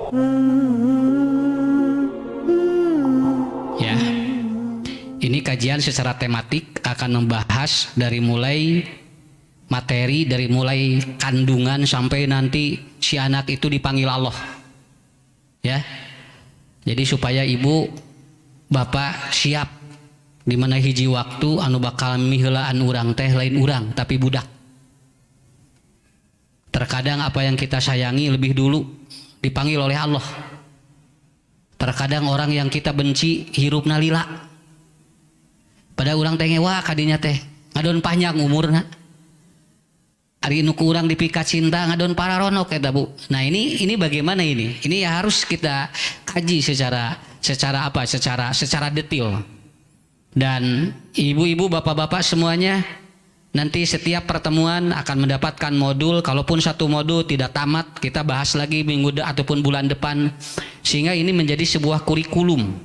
Ya, ini kajian secara tematik akan membahas dari mulai materi, dari mulai kandungan sampai nanti si anak itu dipanggil Allah. Ya, jadi supaya ibu bapak siap di mana hiji waktu anu bakal miheulaan urang teh lain urang tapi budak. Terkadang apa yang kita sayangi lebih dulu dipanggil oleh Allah. Terkadang orang yang kita benci hirupna lila. Pada urang teh ngewa kadinya teh ngadon panjang umurna. Ari nu ku urang dipikat cinta ngadon pararonok eta Bu. Nah, ini bagaimana ini? Ini ya harus kita kaji secara detail. Dan ibu-ibu, bapak-bapak semuanya nanti setiap pertemuan akan mendapatkan modul. Kalaupun satu modul tidak tamat, kita bahas lagi minggu ataupun bulan depan, sehingga ini menjadi sebuah kurikulum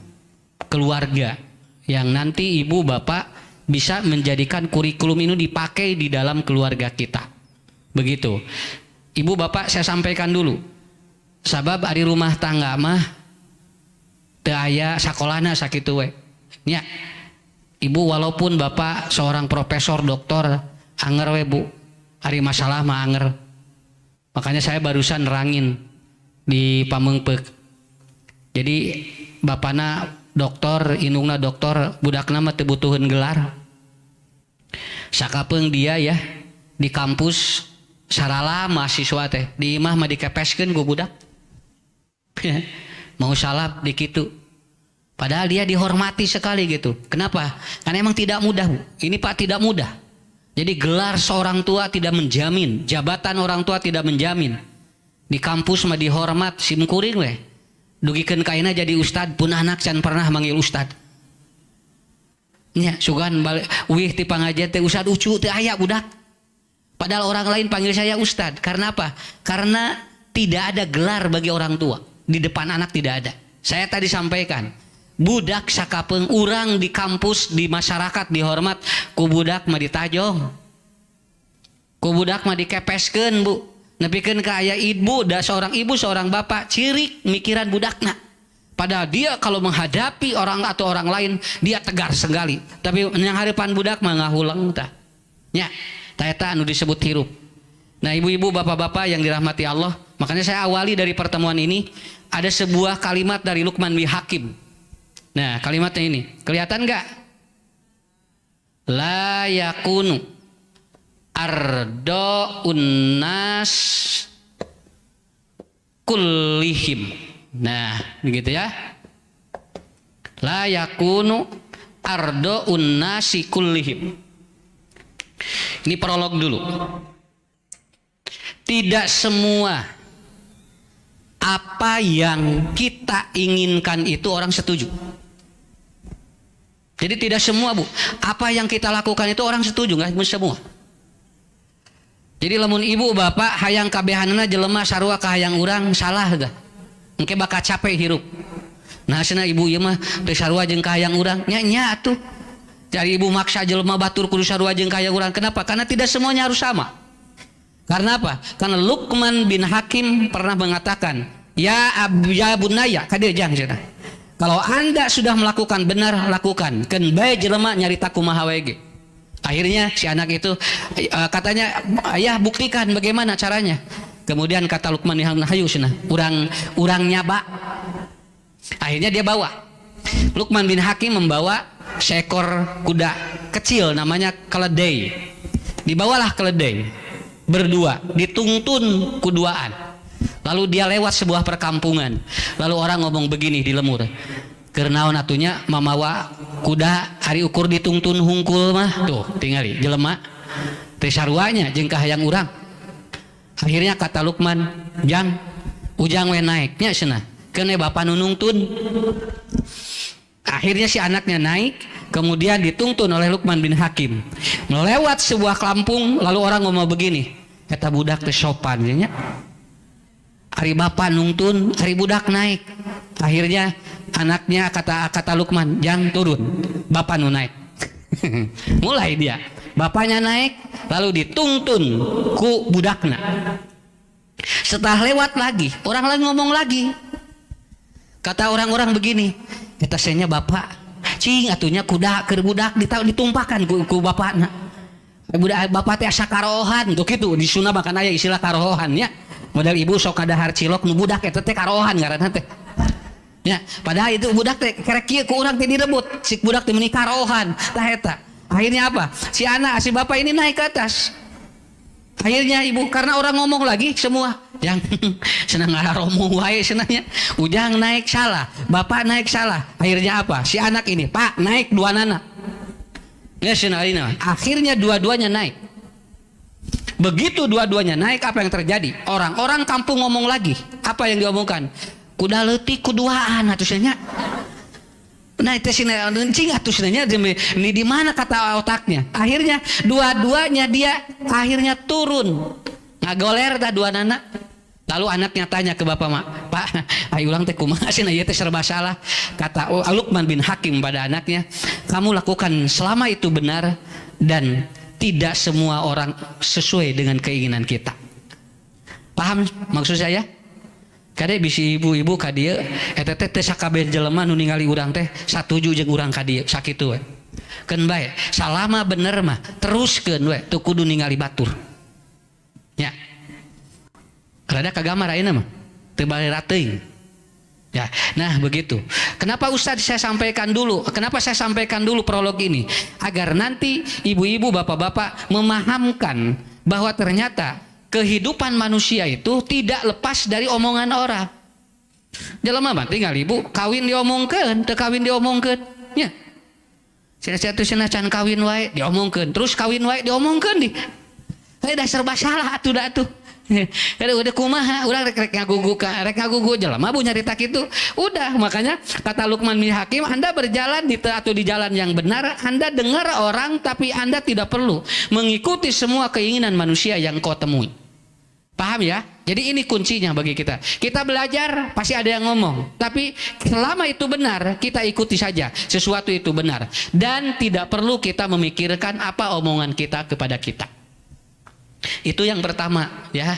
keluarga yang nanti ibu bapak bisa menjadikan kurikulum ini dipakai di dalam keluarga kita. Begitu. Ibu bapak saya sampaikan dulu. Sabab ari rumah tangga mah teu aya sakolana sakitu we. Nya. Ibu walaupun bapak seorang profesor doktor anger we Bu. Ari masalah mah anger. Makanya saya barusan nerangin di Pameungpeuk. Jadi bapana doktor, indungna doktor, budakna mah teu butuheun gelar. Sakapeung dia ya di kampus sarala mahasiswa teh di imah mah dikepeskeun ku budak. Mau salap di kitu. Padahal dia dihormati sekali gitu. Kenapa? Karena emang tidak mudah Bu. Ini Pak tidak mudah. Jadi gelar seorang tua tidak menjamin, jabatan orang tua tidak menjamin. Di kampus mah dihormat simkuring weh. Dugikeun kaina jadi ustad pun anak can pernah manggil ustad. Nya sugan balik wih ti pangajian teh ustad ucu teh aya budak. Padahal orang lain panggil saya ustad. Karena apa? Karena tidak ada gelar bagi orang tua. Di depan anak tidak ada. Saya tadi sampaikan, budak sakapeung urang di kampus, di masyarakat dihormat, ku budak mah ditajong, ku budak mah dikepeskeun Bu. Nepikeun ka aya ibu, seorang ibu seorang bapak cirik mikiran budakna. Padahal dia kalau menghadapi orang atau orang lain dia tegar sekali. Tapi yang harapan budak mah ngahulang tah. Nya, tah eta anu disebut hirup. Nah, ibu-ibu, bapak-bapak yang dirahmati Allah, makanya saya awali dari pertemuan ini ada sebuah kalimat dari Luqman bin Hakim. Nah, kalimatnya ini kelihatan nggak? La yakunu ardo unnas kullihim. Nah, begitu ya. La yakunu ardo unnasi kullihim. Ini prolog dulu. Tidak semua apa yang kita inginkan itu orang setuju. Jadi tidak semua Bu, apa yang kita lakukan itu orang setuju, nggak semua. Jadi lamun ibu bapak hayang kabehanana jelema sarua ka hayang urang salah gak? Engke bakal capek hirup. Nah cenah ibu ieu mah teu sarua jeung ka hayang urang, nya atuh. Cari ibu maksa jelema batur kudu sarua jeung ka hayang urang. Kenapa? Karena tidak semuanya harus sama. Karena apa? Karena Luqman bin Hakim pernah mengatakan, ya bunaya, kadir jang cenah. Kalau Anda sudah melakukan benar, lakukan. Keun bae jelema nyarita kumaha wae ge. Akhirnya si anak itu katanya, ayah buktikan bagaimana caranya. Kemudian kata Luqman bin Hakim, hayu cenah, urang nyaba. Akhirnya dia bawa. Luqman bin Hakim membawa seekor kuda kecil namanya keledai. Dibawalah keledai. Berdua, ditungtun kuduaan. Lalu dia lewat sebuah perkampungan. Lalu orang ngomong begini di lemur, keur naon atunya mamawa kuda hari ukur ditungtun hungkul mah. Tuh tingali jelema teh saruanya jeung ka hayang urang. Akhirnya kata Luqman, jang ujang we naiknya cenah, keun bapa nu nungtun. Akhirnya si anaknya naik, kemudian dituntun oleh Luqman bin Hakim melewat sebuah kampung. Lalu orang ngomong begini, eta budak teh sopan nya. Ari bapak nungtun, ari budak naik. Akhirnya anaknya kata Luqman, jang turun, bapak nu naik. Mulai dia, bapaknya naik, lalu dituntun ku budakna. Setelah lewat lagi, orang lagi ngomong lagi, Kata orang-orang begini, kita senya bapak, cing atunya kuda keur budak ditumpahkan ku bapakna. Budak bapak teh asa karohan gitu kitu di Sunda makan aya istilah karohan ya. Model ibu sok kadahar cilok nu budak eta teh karohan ngaranna teh. Ya, padahal itu budak teh kerek kieu ku urang teh direbut, si budak teh meuni karohan, tah eta. Akhirnya apa? Si anak si bapak ini naik ke atas. Akhirnya ibu karena orang ngomong lagi semua yang senang ngaromo wae senangnya. Ujang naik salah, bapak naik salah. Akhirnya apa? Si anak ini, Pak, naik dua anak. Ya senarina. Akhirnya dua-duanya naik. Begitu dua-duanya naik, apa yang terjadi? Orang-orang kampung ngomong lagi. Apa yang diomongkan? Kuda leutik kuduaan atusannya. Nah itu sina encing atusannya ini di mana kata otaknya? Akhirnya dua-duanya dia akhirnya turun. Ngagoler tah dua anak. Lalu anaknya tanya ke bapak mak, Pak, ayo ulang teh kumaha cenah ieu teh serba salah. Kata Luqman bin Hakim pada anaknya, kamu lakukan selama itu benar dan tidak semua orang sesuai dengan keinginan kita. Paham maksud saya? Kade bisi ibu-ibu ka dieu eta teh sakabeh jelema nu ningali urang teh satuju jeung urang ka dieu sakitu we. Keun bae, salama bener mah teruskeun we, teu kudu ningali batur. Ya. Rada kagamar ayeuna mah teu bali rateuing. Ya, nah begitu. Kenapa Ustadz saya sampaikan dulu? Kenapa saya sampaikan dulu prolog ini? Agar nanti ibu-ibu, bapak-bapak memahamkan bahwa ternyata kehidupan manusia itu tidak lepas dari omongan orang. Jelema mah tinggal ibu kawin diomongkeun, teu kawin diomongkeun. Nya. Cenah teh cenah can kawin wae diomongkeun, terus kawin wae diomongkeun di. Heuh dah serba salah atuh da atuh. Udah kumaha, udah rek ngagugu jelema bu nyarita kitu. Udah makanya kata Luqman bin Hakim, Anda berjalan di jalan yang benar, Anda dengar orang tapi Anda tidak perlu mengikuti semua keinginan manusia yang kau temui. Paham ya? Jadi ini kuncinya bagi kita. Kita belajar pasti ada yang ngomong, tapi selama itu benar kita ikuti saja. Sesuatu itu benar dan tidak perlu kita memikirkan apa omongan kita kepada kita. Itu yang pertama ya.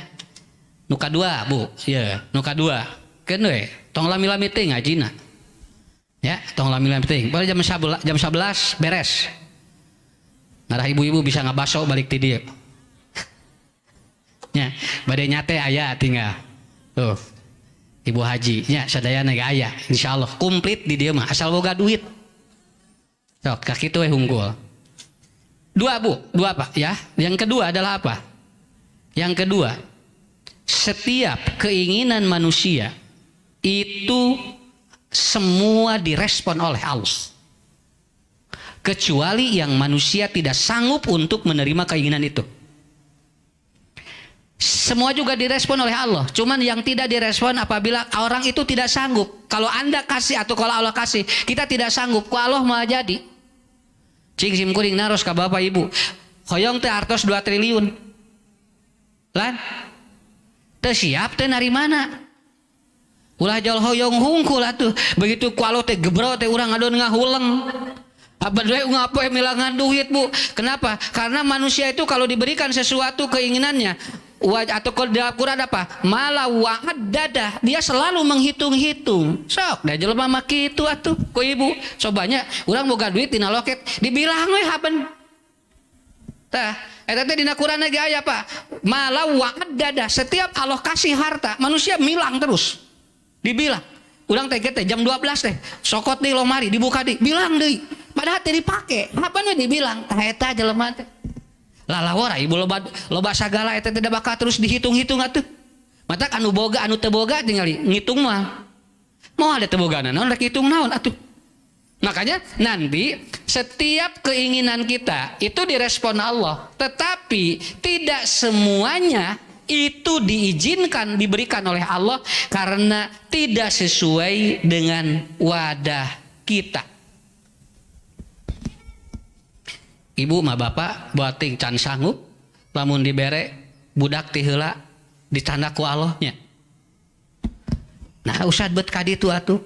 Nuka dua bu, ya nuka dua. Kan we, tong lami-lami teh ngajina. Ya, tong lami-lami teh. Baru jam 11 beres. Ngarah ibu-ibu bisa ngabaso balik ti dieu. Ya, bade nyate aya tinggal. Tuh. Ibu haji nya sadayana ge aya. Insyaallah komplit di dieu mah asal boga duit. Sok ka kitu we hungkul. Dua bu, dua Pak ya. Yang kedua adalah apa? Yang kedua, setiap keinginan manusia itu semua direspon oleh Allah. Kecuali yang manusia tidak sanggup untuk menerima keinginan itu. Semua juga direspon oleh Allah. Cuman yang tidak direspon apabila orang itu tidak sanggup. Kalau Anda kasih atau kalau Allah kasih, kita tidak sanggup. Kalau Allah mau jadi. Cing sim kuring naros ka bapak ibu. Hoyong teh artos 2 triliun. Lan teu siap teh nari mana? Ulah jol hoyong hungkul atuh. Begitu ku alo teh gebro teh urang ngadon ngahuleng. Abad we ngapoe milangan duit bu. Kenapa? Karena manusia itu kalau diberikan sesuatu keinginannya atau kalau di Al-Quran apa? Mala wa'ad dadah. Dia selalu menghitung-hitung. Sok da jelema mah kitu atuh ku ibu. Cobanya urang boga duit dina loket dibilang we haben. Tah, eta teh dina Quran ge aya Pak. Mala wa'ad dadah. Setiap Allah kasih harta, manusia milang terus. Dibilang. Urang teh jam 12 teh. Sokot deui lomari dibuka deui. Bilang deui. Padahal teh dipake. Apana dibilang? Tah eta jelema teh. Lalawara ibu loba sagala eta tidak bakal terus dihitung-hitung atuh. Mata anu boga anu teu boga tinggal ngitung mah. Mau ada teu bogana naon rek hitung naon atuh. Makanya nanti setiap keinginan kita itu direspon Allah, tetapi tidak semuanya itu diizinkan diberikan oleh Allah karena tidak sesuai dengan wadah kita. Ibu mah bapak buating can sanggup lamun dibere budak ti heula ditanda ku Allahnya. Nah usad bet ka ditu atuh.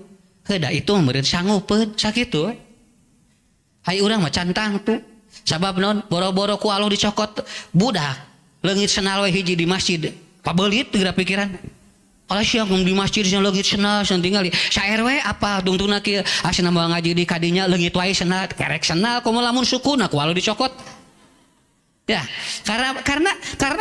Heuda itu meureun sanggupeun sakitu. Hai urang mah cantang tuh. Sabab naon boro-boro ku Allah dicokot budak leungit senal we hiji di masjid. Pabeulit geura pikiran. Kalau siang di masjid yang leungit cenah tinggal sa RW apa tungtungna kieu asina mau ngaji di kadinya leungit wae cenah kerek cenah komo lamun sukuna ku walu dicokot. Ya, karena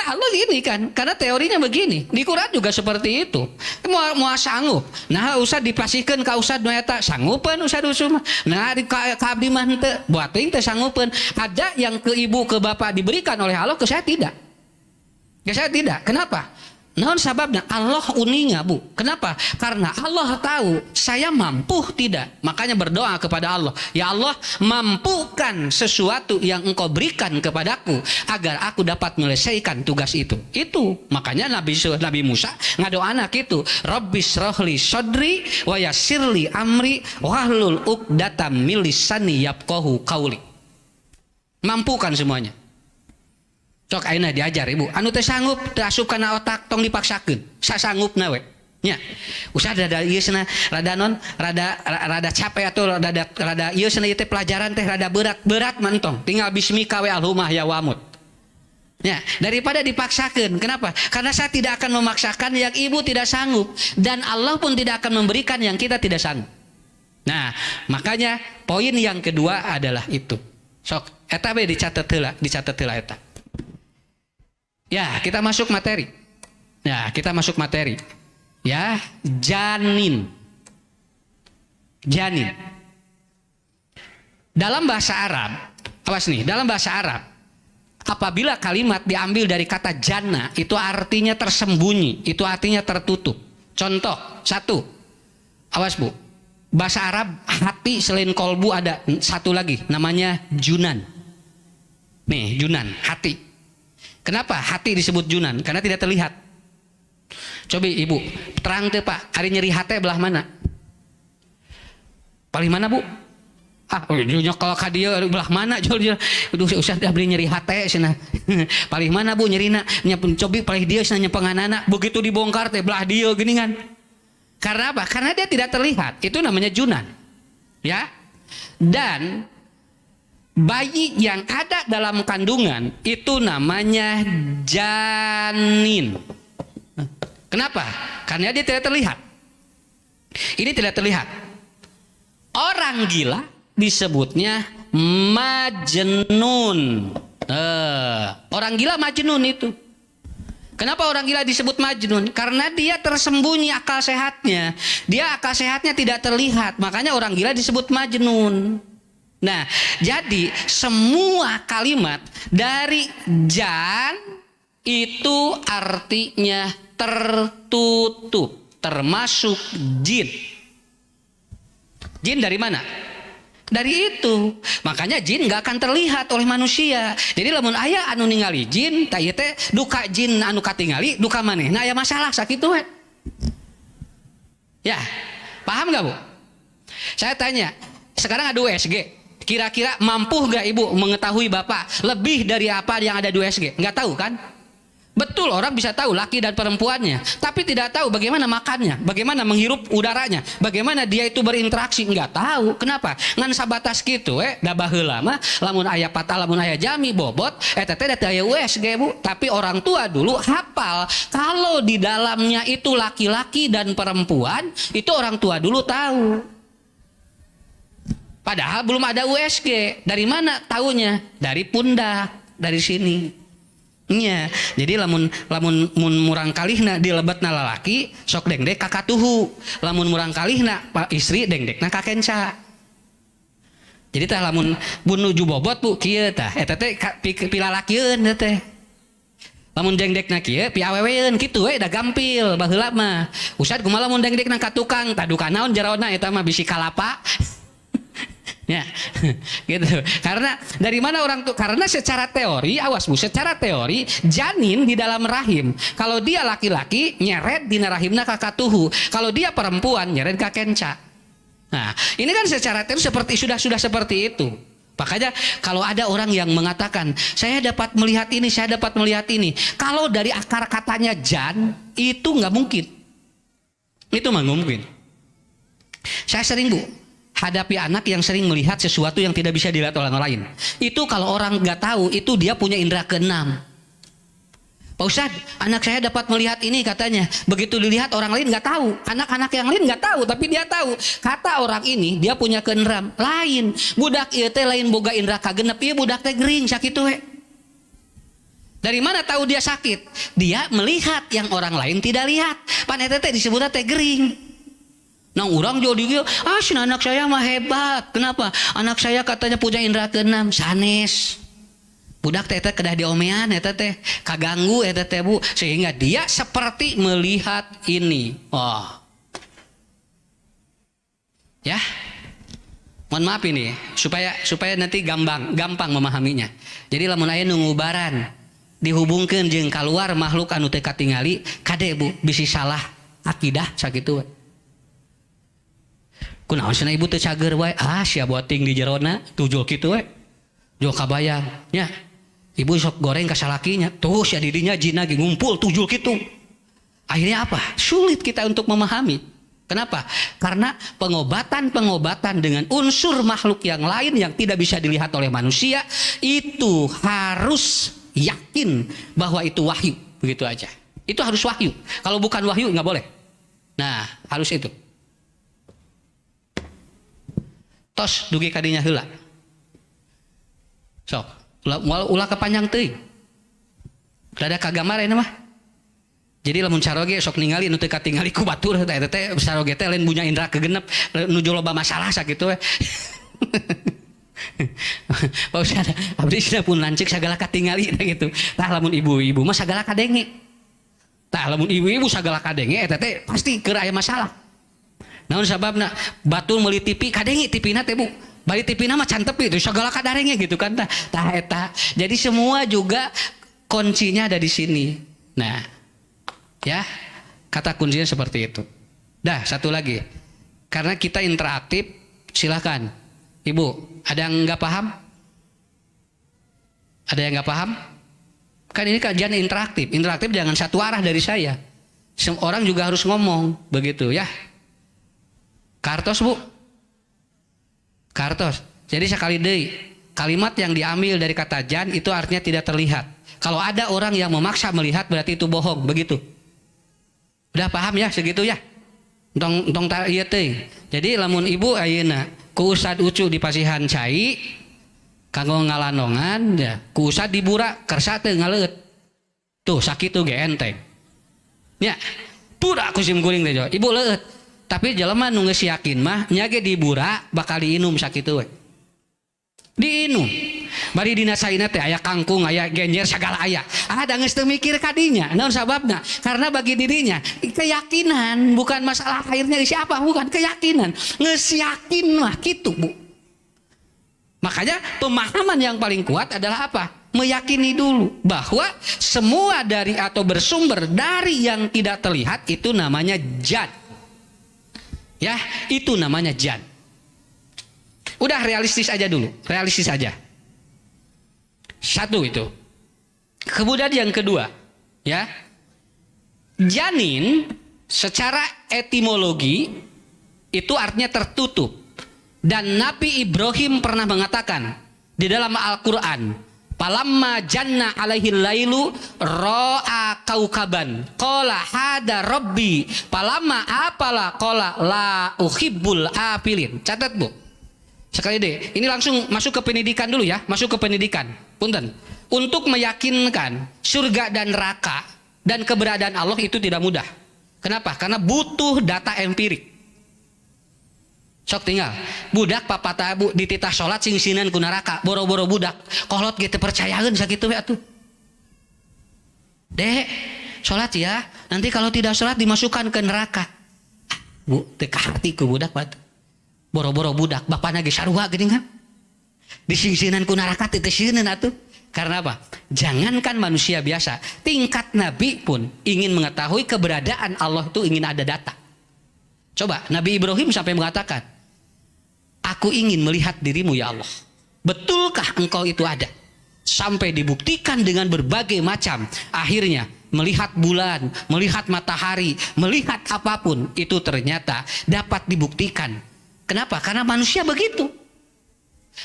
Allah ini kan, karena teorinya begini, di Quran juga seperti itu. Mau sanggup, nah usah dipastikan ka usah eta sanggupan usah usum. Nah di abdi mah henteu, buat teuing teh sanggupan. Ada yang ke ibu ke bapak diberikan oleh Allah, ke saya tidak. Ke saya tidak. Kenapa? Naon sababnya? Allah uninya bu. Kenapa? Karena Allah tahu saya mampu tidak. Makanya berdoa kepada Allah. Ya Allah, mampukan sesuatu yang engkau berikan kepadaku agar aku dapat menyelesaikan tugas itu. Itu makanya Nabi Musa ngadoana gitu. Rabbis rohli sodri wa yassirli amri wahlul uqdatam min lisani yafqahu qauli. Mampukan semuanya. Cok ayeuna diajar ibu anu teh sanggup teu asup kana otak tong dipaksakeun sasanggupna we nya usah rada ieu cenah rada non rada capek atau rada ieu cenah ieu teh pelajaran teh rada berat mantong tinggal bismika we alhumah ya wamut ya daripada dipaksakeun. Kenapa? Karena saya tidak akan memaksakan yang ibu tidak sanggup dan Allah pun tidak akan memberikan yang kita tidak sanggup. Nah makanya poin yang kedua adalah itu sok eta we dicatet heula eta. Ya, kita masuk materi. Ya, kita masuk materi. Ya, janin. Janin. Dalam bahasa Arab, awas nih, dalam bahasa Arab, apabila kalimat diambil dari kata jana, itu artinya tersembunyi, itu artinya tertutup. Contoh, satu. Awas bu, bahasa Arab hati selain kolbu ada satu lagi, namanya junan. Nih, junan, hati. Kenapa hati disebut junan? Karena tidak terlihat. Coba ibu, terang tuh pak, hari nyeri hati belah mana? Paling mana bu? Kalau kadia belah mana? Usah dah beli nyeri hati sana. Paling mana bu nyerina? Coba paling dia sana penganana. Begitu dibongkar teh belah dia gini kan? Karena apa? Karena dia tidak terlihat. Itu namanya junan. Ya. Dan bayi yang ada dalam kandungan itu namanya janin. Kenapa? Karena dia tidak terlihat. Ini tidak terlihat. Orang gila disebutnya majnun. Orang gila majnun itu. Kenapa orang gila disebut majnun? Karena dia tersembunyi akal sehatnya. Dia akal sehatnya tidak terlihat. Makanya orang gila disebut majnun. Nah, jadi semua kalimat dari jan itu artinya tertutup, termasuk jin. Jin dari mana? Dari itu. Makanya jin nggak akan terlihat oleh manusia. Jadi lamun aya anu ningali jin, tah ieu teh duka jin anu katingali, duka maneh. Nah, aya masalah sakitu we. Ya, paham nggak bu? Saya tanya, sekarang ada USG. Kira-kira mampu gak ibu mengetahui bapak lebih dari apa yang ada di USG? Nggak tahu kan? Betul, orang bisa tahu laki dan perempuannya, tapi tidak tahu bagaimana makannya, bagaimana menghirup udaranya, bagaimana dia itu berinteraksi. Nggak tahu. Kenapa? Ngan sabatas gitu da baheula mah lamun aya patah lamun aya jami bobot eta teh da aya USG bu. Tapi orang tua dulu hafal kalau di dalamnya itu laki-laki dan perempuan, itu orang tua dulu tahu. Padahal belum ada USG. Dari mana taunya? Dari pundak, dari sini. Nya. Jadi lamun murang kalihna dilebetna lalaki, sok dengdek ka katuhu. Lamun murang kalihna istri dengdekna ka kenca. Jadi tah lamun nuju bobot bu kieu tah eta teh pilalakieun teh. Lamun dengdekna kieu pi aweweun kitu we da gampil baheula mah. Usad kumaha lamun dengdekna ka tukang, tah duka naon jaraona eta mah bisi kalapa. Ya, gitu. Karena dari mana orang tuh? Karena secara teori, awas bu, secara teori janin di dalam rahim, kalau dia laki-laki nyeret di rahimna kakatuhu, kalau dia perempuan nyeret kakenca. Nah, ini kan secara teori sudah seperti itu. Makanya kalau ada orang yang mengatakan saya dapat melihat ini, saya dapat melihat ini, kalau dari akar katanya jan itu nggak mungkin. Itu nggak mungkin. Saya sering bu hadapi anak yang sering melihat sesuatu yang tidak bisa dilihat oleh orang lain. Itu kalau orang nggak tahu, itu dia punya indera keenam. Pak Ustadz, anak saya dapat melihat ini katanya. Begitu dilihat orang lain nggak tahu, anak-anak yang lain nggak tahu, tapi dia tahu. Kata orang ini dia punya keenram lain. Budak ieu teh lain boga indra kagenep, ieu budak teh gering sakitu we. Dari mana tahu dia sakit? Dia melihat yang orang lain tidak lihat. Pan eta teh disebutna teh gering. Nang urang jadi anak saya mah hebat. Kenapa? Anak saya katanya punya indra keenam, sanes. Budak teh kedah diomean eta teh kaganggu eta teh Bu, sehingga dia seperti melihat ini. Oh. Ya. Mohon maaf ini supaya nanti gampang memahaminya. Jadi lamun aya nu ngubaran dihubungkeun jeung kaluar makhluk anu teu katingali, kade Bu bisi salah akidah sakitu we. Kunaon cenah ibu teu cager wae, sia boting di jerona tujul kitu we. Jo kabayang nya. Ibu sok goreng ka salakinya, tuh sia didinya jin lagi ngumpul tujul gitu. Akhirnya apa? Sulit kita untuk memahami. Kenapa? Karena pengobatan dengan unsur makhluk yang lain yang tidak bisa dilihat oleh manusia itu harus yakin bahwa itu wahyu, begitu aja. Itu harus wahyu. Kalau bukan wahyu nggak boleh. Nah, harus itu. Tos dugi kadinya heula. Sok. Ulah kepanjang teuing. Rada kagamar eta mah. Jadi lamun saroge sok ningali nu teu katingali ku batur eta teh saroge teh lain punya indra kegenep nuju loba masalah sakitu we. Pak Ustaz, abdi cenah pun lancik sagala katingali gitu. Tah lamun ibu-ibu mah sagala kadenge. Tah lamun ibu-ibu sagala kadenge eta teh pasti keur aya masalah. Naon sababna? Batur meuli TV kadenge TV-na teh Bu. Bari tipina mah can tepi itu segala kadarengnya gitu kan tah eta. Jadi semua juga kuncinya ada di sini. Nah, ya kata kuncinya seperti itu. Dah satu lagi, karena kita interaktif, silakan. Ibu, ada yang nggak paham? Ada yang nggak paham? Kan ini kajian interaktif. Interaktif jangan satu arah dari saya. Orang juga harus ngomong begitu ya. Kartos Bu. Kartos. Jadi sekali deui, kalimat yang diambil dari kata jan itu artinya tidak terlihat. Kalau ada orang yang memaksa melihat berarti itu bohong, begitu. Udah paham ya segitu ya? Tong ieu teuing. Jadi lamun ibu ayeuna ku Ustad Ucu di Pasihan Cai kanggo ngalanongan ya, ku Ustad di Burak kersa teu ngaleut. Tuh sakitu ge enteng. Nya, budak ku sim kuring teh jo. Ibu leueut. Tapi jelema nu geus yakin mah nya ge di Burak bakal diinum sakitu we. Diinum. Bari dina saina teh aya kangkung, aya genjer sagala aya. Ada geus teu mikir kadinya. Naon sababna? Karena bagi dirinya keyakinan, bukan masalah akhirnya di siapa, bukan keyakinan. Geus yakin mah kitu, Bu. Makanya pemahaman yang paling kuat adalah apa? Meyakini dulu bahwa semua dari atau bersumber dari yang tidak terlihat itu namanya jan. Ya, itu namanya jan. Udah realistis aja dulu, realistis aja. Satu itu. Kemudian yang kedua, ya. Janin secara etimologi itu artinya tertutup. Dan Nabi Ibrahim pernah mengatakan di dalam Al-Qur'an, palamma janna alaihi lailu ra'a kaukaban qala hada rabbi palamma apala qala la uhibbul apilin. Catat Bu. Sekali deh, ini langsung masuk ke pendidikan dulu ya, masuk ke pendidikan. Punten. Untuk meyakinkan surga dan neraka dan keberadaan Allah itu tidak mudah. Kenapa? Karena butuh data empirik. Sok tinggal budak papata Bu dititah salat sing sinan ku neraka boro-boro budak kolot gitu percayaeun sakitu we atuh. Dek, salat ya, nanti kalau tidak salat dimasukkan ke neraka. Bu, teu kahati ku budak batu. Boro-boro budak bapana ge sarua geuning kan. Disingsinan ku neraka teh sieun atuh. Karena apa? Jangankan manusia biasa, tingkat nabi pun ingin mengetahui keberadaan Allah itu ingin ada data. Coba Nabi Ibrahim sampai mengatakan, aku ingin melihat dirimu ya Allah. Betulkah engkau itu ada? Sampai dibuktikan dengan berbagai macam. Akhirnya melihat bulan, melihat matahari, melihat apapun itu ternyata dapat dibuktikan. Kenapa? Karena manusia begitu.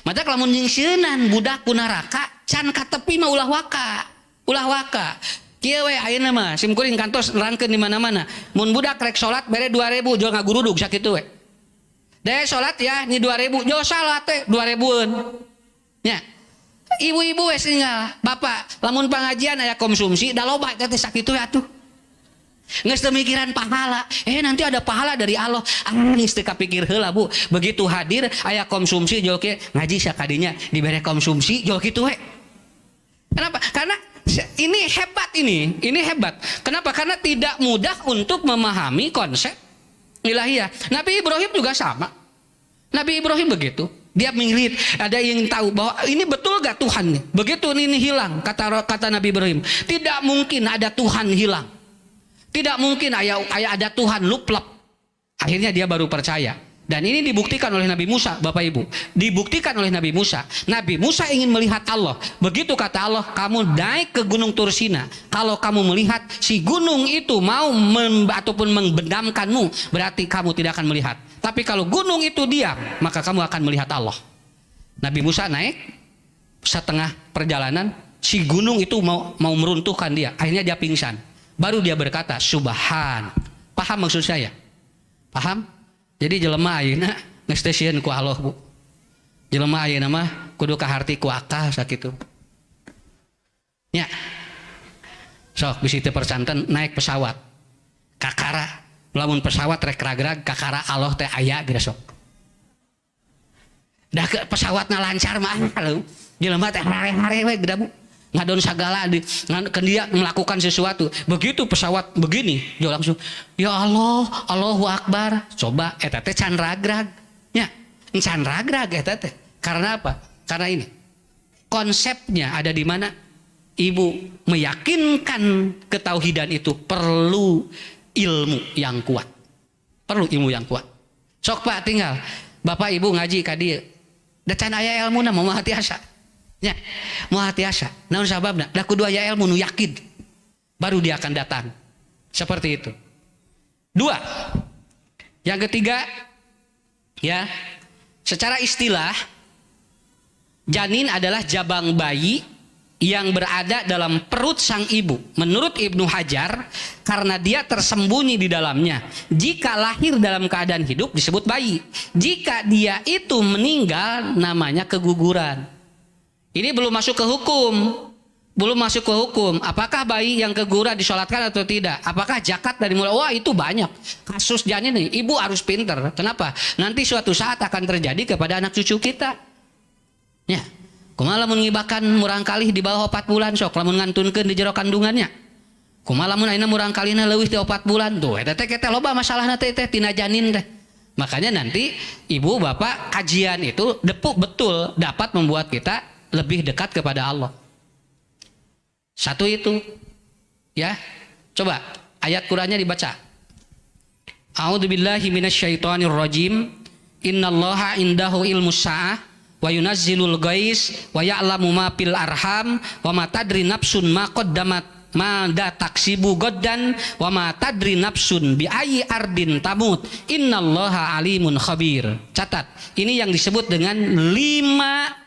Maka kalau nyingsieunan budak ku neraka can ka tepi mah ulah waka. Ulah waka. Kieu we ayeuna mah simkuring kantos nerangkeun di mana-mana. Mun budak rek salat bere 2000 jual ngagurudug sakitu we. Daya salat ya ni 2000 jual salat teh 2000-eun. Nya. Ibu-ibu we tinggal, bapak lamun pengajian aya konsumsi da loba teh sakitu we atuh. Nges pemikiran pahala, nanti ada pahala dari Allah. Geus teu kapikir heula Bu. Begitu hadir aya konsumsi jol ke ngaji sakadinya dibere konsumsi jol kitu we. Kenapa? Karena ini hebat. Kenapa? Karena tidak mudah untuk memahami konsep ilahiyah. Nabi Ibrahim juga sama. Nabi Ibrahim begitu. Dia mengirit, ada yang tahu bahwa ini betul gak Tuhan nih. Begitu ini hilang, kata Nabi Ibrahim. Tidak mungkin ada Tuhan hilang. Tidak mungkin ada Tuhan luplep. Akhirnya dia baru percaya. Dan ini dibuktikan oleh Nabi Musa, Bapak Ibu. Dibuktikan oleh Nabi Musa. Nabi Musa ingin melihat Allah. Begitu kata Allah, kamu naik ke Gunung Tursina. Kalau kamu melihat si gunung itu mau ataupun membendamkanmu, berarti kamu tidak akan melihat. Tapi kalau gunung itu diam, maka kamu akan melihat Allah. Nabi Musa naik, setengah perjalanan, si gunung itu mau meruntuhkan dia. Akhirnya dia pingsan. Baru dia berkata, Subhan. Paham maksud saya? Paham? Jadi jelema ayeuna ngestasieun ku Allah Bu. Jelema ayeuna mah kudu kaharti ku akal sakitu. Nya. Sok bisi teu percanten naik pesawat. Kakara, lamun pesawat rek ragrag kakara Allah teh aya geus sok. Da ke pesawatna lancar mah jelema teh hare-hare we geda Bu. Ngadon sagala kan dia melakukan sesuatu. Begitu pesawat begini, dia langsung ya Allah, Allahu Akbar. Coba eta teh can ragrag. Nya, can ragrag eta teh. Karena apa? Karena ini. Konsepnya ada di mana? Ibu meyakinkan ketauhidan itu perlu ilmu yang kuat. Perlu ilmu yang kuat. Sok Pak tinggal Bapak Ibu ngaji ka dieu. Da can aya ilmuna moal hati asa. Ya, mau hati asa. Naon sababna? Da kudu aya ilmu nu yakin. Baru dia akan datang. Seperti itu. 2. Yang ketiga, ya, secara istilah janin adalah jabang bayi yang berada dalam perut sang ibu. Menurut Ibnu Hajar, karena dia tersembunyi di dalamnya. Jika lahir dalam keadaan hidup disebut bayi. Jika dia itu meninggal namanya keguguran. Ini belum masuk ke hukum. Belum masuk ke hukum. Apakah bayi yang keguguran disolatkan atau tidak? Apakah zakat dari mulai? Wah itu banyak. Kasus janin nih. Ibu harus pinter. Kenapa? Nanti suatu saat akan terjadi kepada anak cucu kita. Ya. Kumaha lamun ngibakan murang kalih di bawah 4 bulan sok. Lamun ngantunkeun di jero kandungannya. Kumaha lamun ayeuna murang kalihna leuwih ti 4 bulan. Tuh eta teh kita loba masalahna teh tina janin teh. Makanya nanti ibu bapak kajian itu betul dapat membuat kita lebih dekat kepada Allah. Satu itu, ya. Coba ayat Qur'annya dibaca. A'udzubillahi minasyaitonirrajim. Innallaha indahu ilmus sa'ah wa yunazzilul ghais wa ya'lamu ma fil arham wa ma tadri nafsun ma qaddamat ma da taksibu goddan wa ma tadri nafsun bi ayyi ardin tamut. Innallaha alimun khabir. Catat, ini yang disebut dengan 5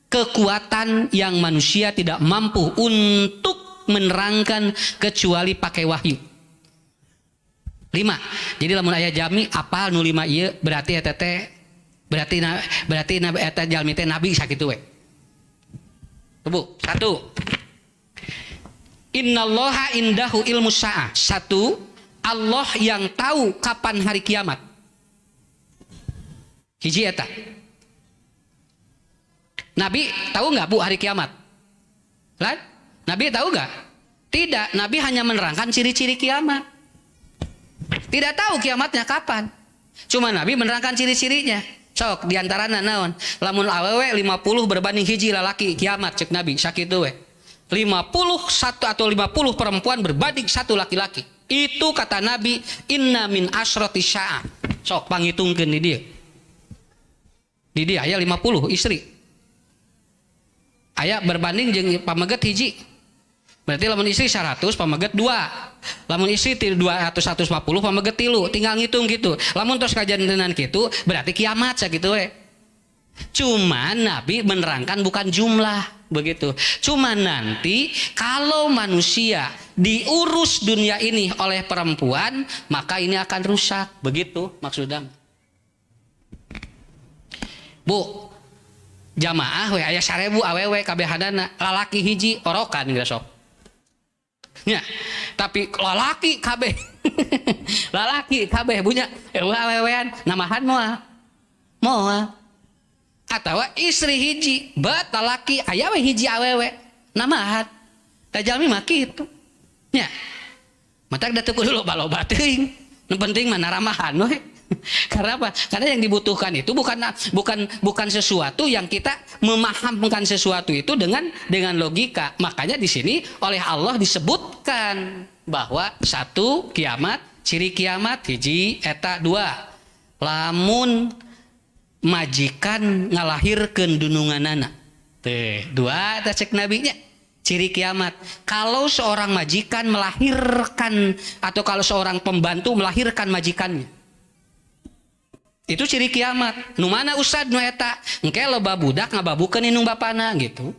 kekuatan yang manusia tidak mampu untuk menerangkan kecuali pakai wahyu. 5. Jadi lamun aya jami apal nu 5 ieu berarti eta teh berarti eta jalmi teh nabi sakitu we. Bu, 1. Innallaha indahu ilmus sa'ah. 1. Allah yang tahu kapan hari kiamat. Hiji eta. Nabi tahu nggak Bu hari kiamat? Kan? Nabi tahu nggak? Tidak. Nabi hanya menerangkan ciri-ciri kiamat. Tidak tahu kiamatnya kapan. Cuma Nabi menerangkan ciri-cirinya. Sok diantaranya naon? Lamun awewe 50 berbanding hiji lalaki kiamat cek Nabi sakitu we. 51 atau 50 perempuan berbanding 1 laki-laki. Itu kata Nabi inna min asrati sya'ah. Sok pangitungkeun di dia. Di dia aya 50 istri. Aya berbanding jeung pameget hiji. Berarti lamun istri 100 pameget 2. Lamun istri 200 150 pameget 3. Tinggal ngitung gitu. Lamun tos kajantenan kitu berarti kiamat sakitu we. Cuma Nabi menerangkan bukan jumlah begitu. Cuma nanti kalau manusia diurus dunia ini oleh perempuan, maka ini akan rusak. Begitu maksudnya. Bu, jamaah we aya 1000 awewe kabehana lalaki hiji orokan geus sok. Nya, tapi lalaki kabeh. Lalaki kabeh punya awewean namahan moal. Atawa istri hiji bat lalaki aya we hiji awewe namahan. Da jalmi mah kitu. Nya. Matak da teu kudu loba-loba teuing. Nu penting mah naramahan we. Karena apa? Karena yang dibutuhkan itu bukan sesuatu yang kita memahamkan sesuatu itu dengan logika. Makanya di sini oleh Allah disebutkan bahwa satu kiamat, ciri kiamat hiji eta dua. Lamun majikan ngalahirkeun dununganana. Teh, dua eta cek nabinya. Ciri kiamat. Kalau seorang majikan melahirkan atau kalau seorang pembantu melahirkan majikannya. Itu ciri kiamat. Nu mana ustad nu eta? Engke loba budak ngababukeun indung bapana gitu.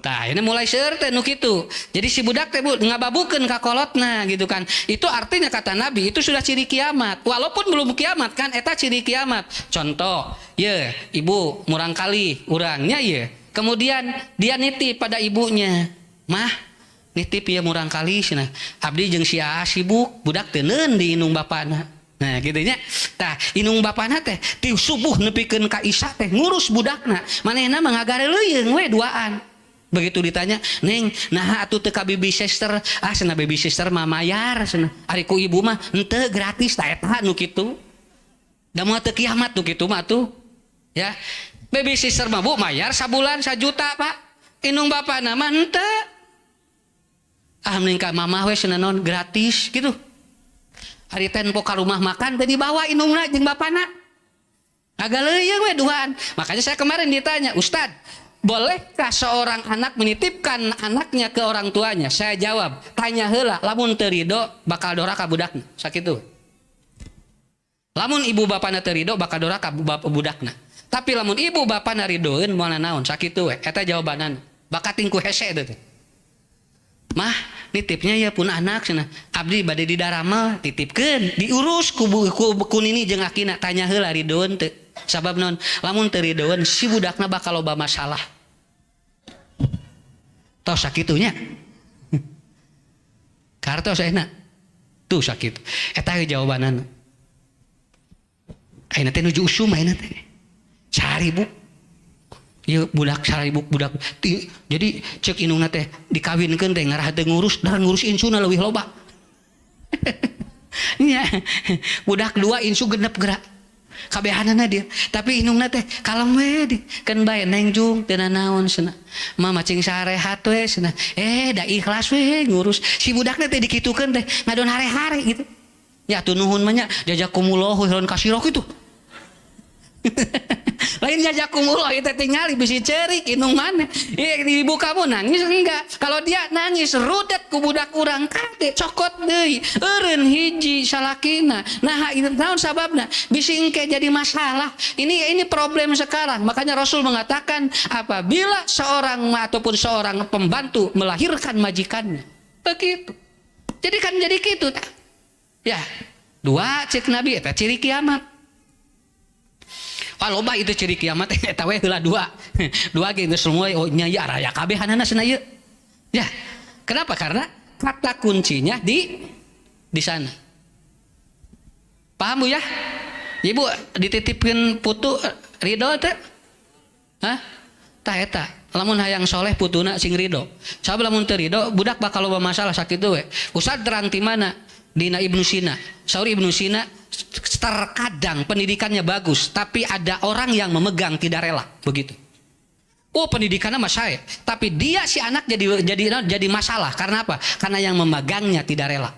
Tah, ini mulai seueur teh nu kitu. Jadi si budak teh ngababukeun ka kolotna gitu kan. Itu artinya kata Nabi itu sudah ciri kiamat. Walaupun belum kiamat kan eta ciri kiamat. Contoh, ye, ibu murang kali urangnya ye. Kemudian dia nitip pada ibunya. Mah, nitip ya murang kali cenah. Abdi jeung si Aa sibuk, budak teu neun di indung bapana. Nah gitu nya. Tah inung bapana teh ti subuh nepikeun ka isya teh ngurus budakna. Manehna mah ngagareuleung we duaan. Begitu ditanya, "Neng, nah atuh teu ka baby sister?" Ah cenah baby sister mah mayar cenah. Ari ku ibu mah henteu gratis tah eta nu kitu. Da moal teu kiamat nu kitu mah tuh. Ya. Baby sister mah Bu mayar sabulan 1 juta, Pak. Inung bapana mah henteu. Ah mending ka mamah we cenah non gratis gitu. Hari tempo ka rumah makan tadi bawa inungna jeung bapana. Agak leuyeung we duaan. Makanya saya kemarin ditanya, "Ustad, bolehkah seorang anak menitipkan anaknya ke orang tuanya?" Saya jawab, "Tanya heula, lamun teu ridho bakal doraka budakna." Sakitu. Lamun ibu bapana teu ridho bakal doraka budakna. Tapi lamun ibu bapana ridhoeun moal naon sakitu we. Eta jawabanana. Bakating ku hese teh. Mah, nitipnya ya pun anak cenah. Abdi bade di darama titipkeun, diurus ku nini jeung akina, tanya heula ridhoeun teu. Sabab naon? Lamun teu ridhoeun si budakna bakal loba masalah. Tos sakitunya. Kartos enak. Tuh sakitu. Eta we jawabanana. Ayeuna teh nuju usum ayeuna teh. 1000. Ya budak 1000 budak. Jadi cek inungna teh dikawinkeun teh ngarah teu ngurus, dan ngurus insuna leuwih loba. Nya. Budak 2 insu genep gerak. Kabehanana dia. Tapi inungna teh kalem we di. Kan bae neng jung teu naon cenah. Mah macing sarehat we cenah. Da ikhlas we ngurus. Si budakna teh dikitukeun teh ngadon hare-hare gitu. Ya atuh nuhun mah nya jazakumullah khairan kasiro kitu. Lain jazakumullah itu tinggal bisi cerik inung mana ibu kamu nangis enggak? Kalau dia nangis rudet ku budak urang kade cokot deui eureun hiji salakina. Nah itu naon sababna bisi engke jadi masalah. Ini problem sekarang. Makanya Rasul mengatakan apabila seorang ataupun seorang pembantu melahirkan majikannya begitu. Jadi kan jadi gitu ya. 2 cek Nabi eta ciri kiamat. Loba itu ciri kiamat eta we heula 2. 2 ge geus semua oh nya ya raya kabehanana cenah ieu. Ya. Kenapa? Karena kata kuncinya di sana. Paham Bu ya? Ibu dititipkeun putu ridho teh? Hah? Tah eta. Lamun hayang soleh putuna sing ridho. Sabab lamun teu ridho budak bakal loba masalah sakitu we. Ustad terang ti mana? Dina Ibnu Sina. Saur Ibnu Sina terkadang pendidikannya bagus, tapi ada orang yang memegang tidak rela begitu. Oh pendidikannya mah saya, tapi dia si anak jadi masalah. Karena apa? Karena yang memegangnya tidak rela.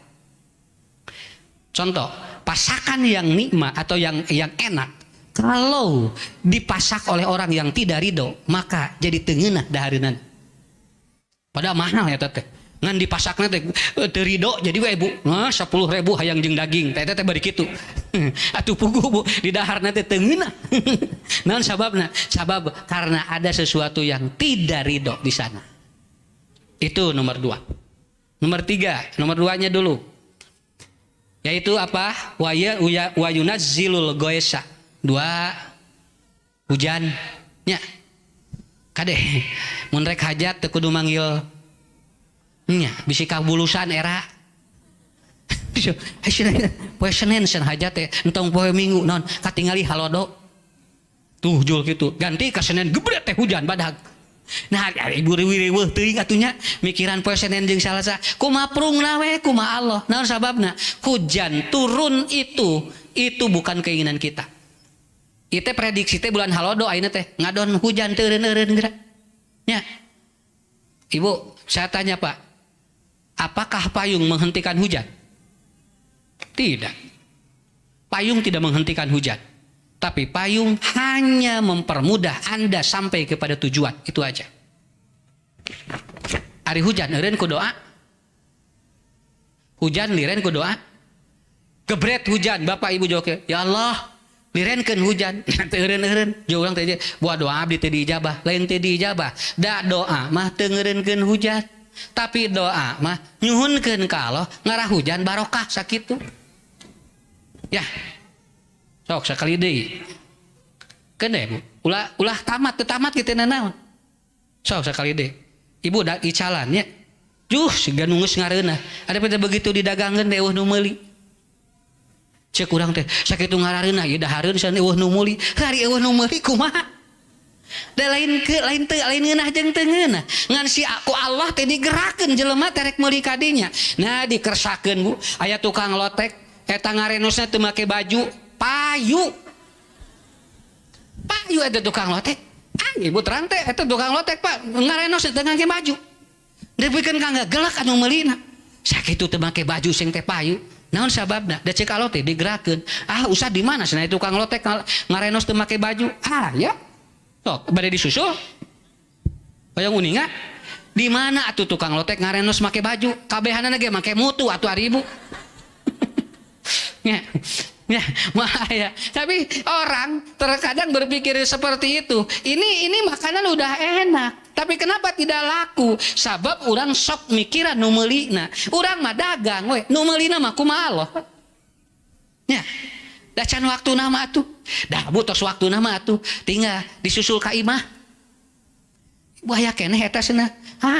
Contoh, pasakan yang nikmat atau yang enak, kalau dipasak oleh orang yang tidak ridho, maka jadi tengenah dahareunana. Padahal mahal ya teteh. Ngan dipasakna teh teu ridho jadi we Bu. 10.000 hayang jeung daging. Teh bari kitu. Atuh pugu Bu di daharna teh teu ngeunah. Naon sababna? Sabab karena ada sesuatu yang tidak ridho di sana. Itu nomor 2. Nomor 3, nomor 2-nya dulu. Yaitu apa? Wa yunazzilul ghaisa. 2 hujan nya. Kade mun rek hajat teu kudu manggil nya bisi kabulusan era. Poe Senin sen hajat teh entong poe Minggu naon katingali halodo. Tuh jul kitu. Ganti ka Senin gebret teh hujan badag. Nah, ibu riweuh teuing atunya mikiran poe Senin jeung Salasa. Kumaha prungna we, kumaha Allah. Naon sababna? Hujan turun itu bukan keinginan kita. Itu prediksi teh bulan halodo ayeuna teh ngadon hujan teu eureun-eureun geura. Nya. Ibu, saya tanya Pak, apakah payung menghentikan hujan? Tidak. Payung tidak menghentikan hujan. Tapi payung hanya mempermudah Anda sampai kepada tujuan. Itu aja. Ari hujan eureun ku doa. Hujan liren ku doa. Gebret hujan, Bapak Ibu joke, ya Allah, lirenkeun hujan. Teu eureun-eureun. Jeung urang teh buat doa abdi teh diijabah, lain teh diijabah. Da doa mah teu ngeureunkeun hujan. Tapi doa mah nyuhunkeun ka Allah ngarah hujan barokah sakitu. Ya. Sok sakali deui. Kene Bu, ulah tamat teu tamat kitu naon. Sok sakali deui. Ibu da icalan nya. Juh siga nu geus ngareunah. Ada pada begitu didagangkeun teh eueuh nu meuli. Cek urang teh sakitu ngarareunah ieu dahareun san eueuh nu meuli. Hari eueuh nu meuli kumaha? Da lain ngeunah jeung teu ngeunah. Ngan si aku Allah teh digerakeun jelema teh rek meuli ka dinya. Nah dikersakeun Bu, aya tukang lotek eta ngarenosna teu make baju, payu eta tukang lotek. Ibu terang teh eta tukang lotek Pak ngarenosna teu ngake baju. Dipikeun kangga gelak anu meulina. Sakitu teu make baju sing teh payu. Naon sababna? Da ceuk Allah teh digerakeun. Usah di mana cenah tukang lotek ngarenos teu make baju? Ya. Sok bade disusul. Hoyong uninga. Di mana atuh tukang lotek ngarenos make baju? Kabehanana ge make mutu atuh ari Ibu. Ya, bahaya. Tapi orang terkadang berpikir seperti itu. Ini makanan udah enak, tapi kenapa tidak laku? Sabab orang sok mikiran nu meulina. Urang mah dagang we, nu meulina mah kumaha Allah. Ya. Da can waktuna mah atuh. Da butos waktuna mah atuh. Tinggal disusul ka imah. Ibu aya keneh eta cenah.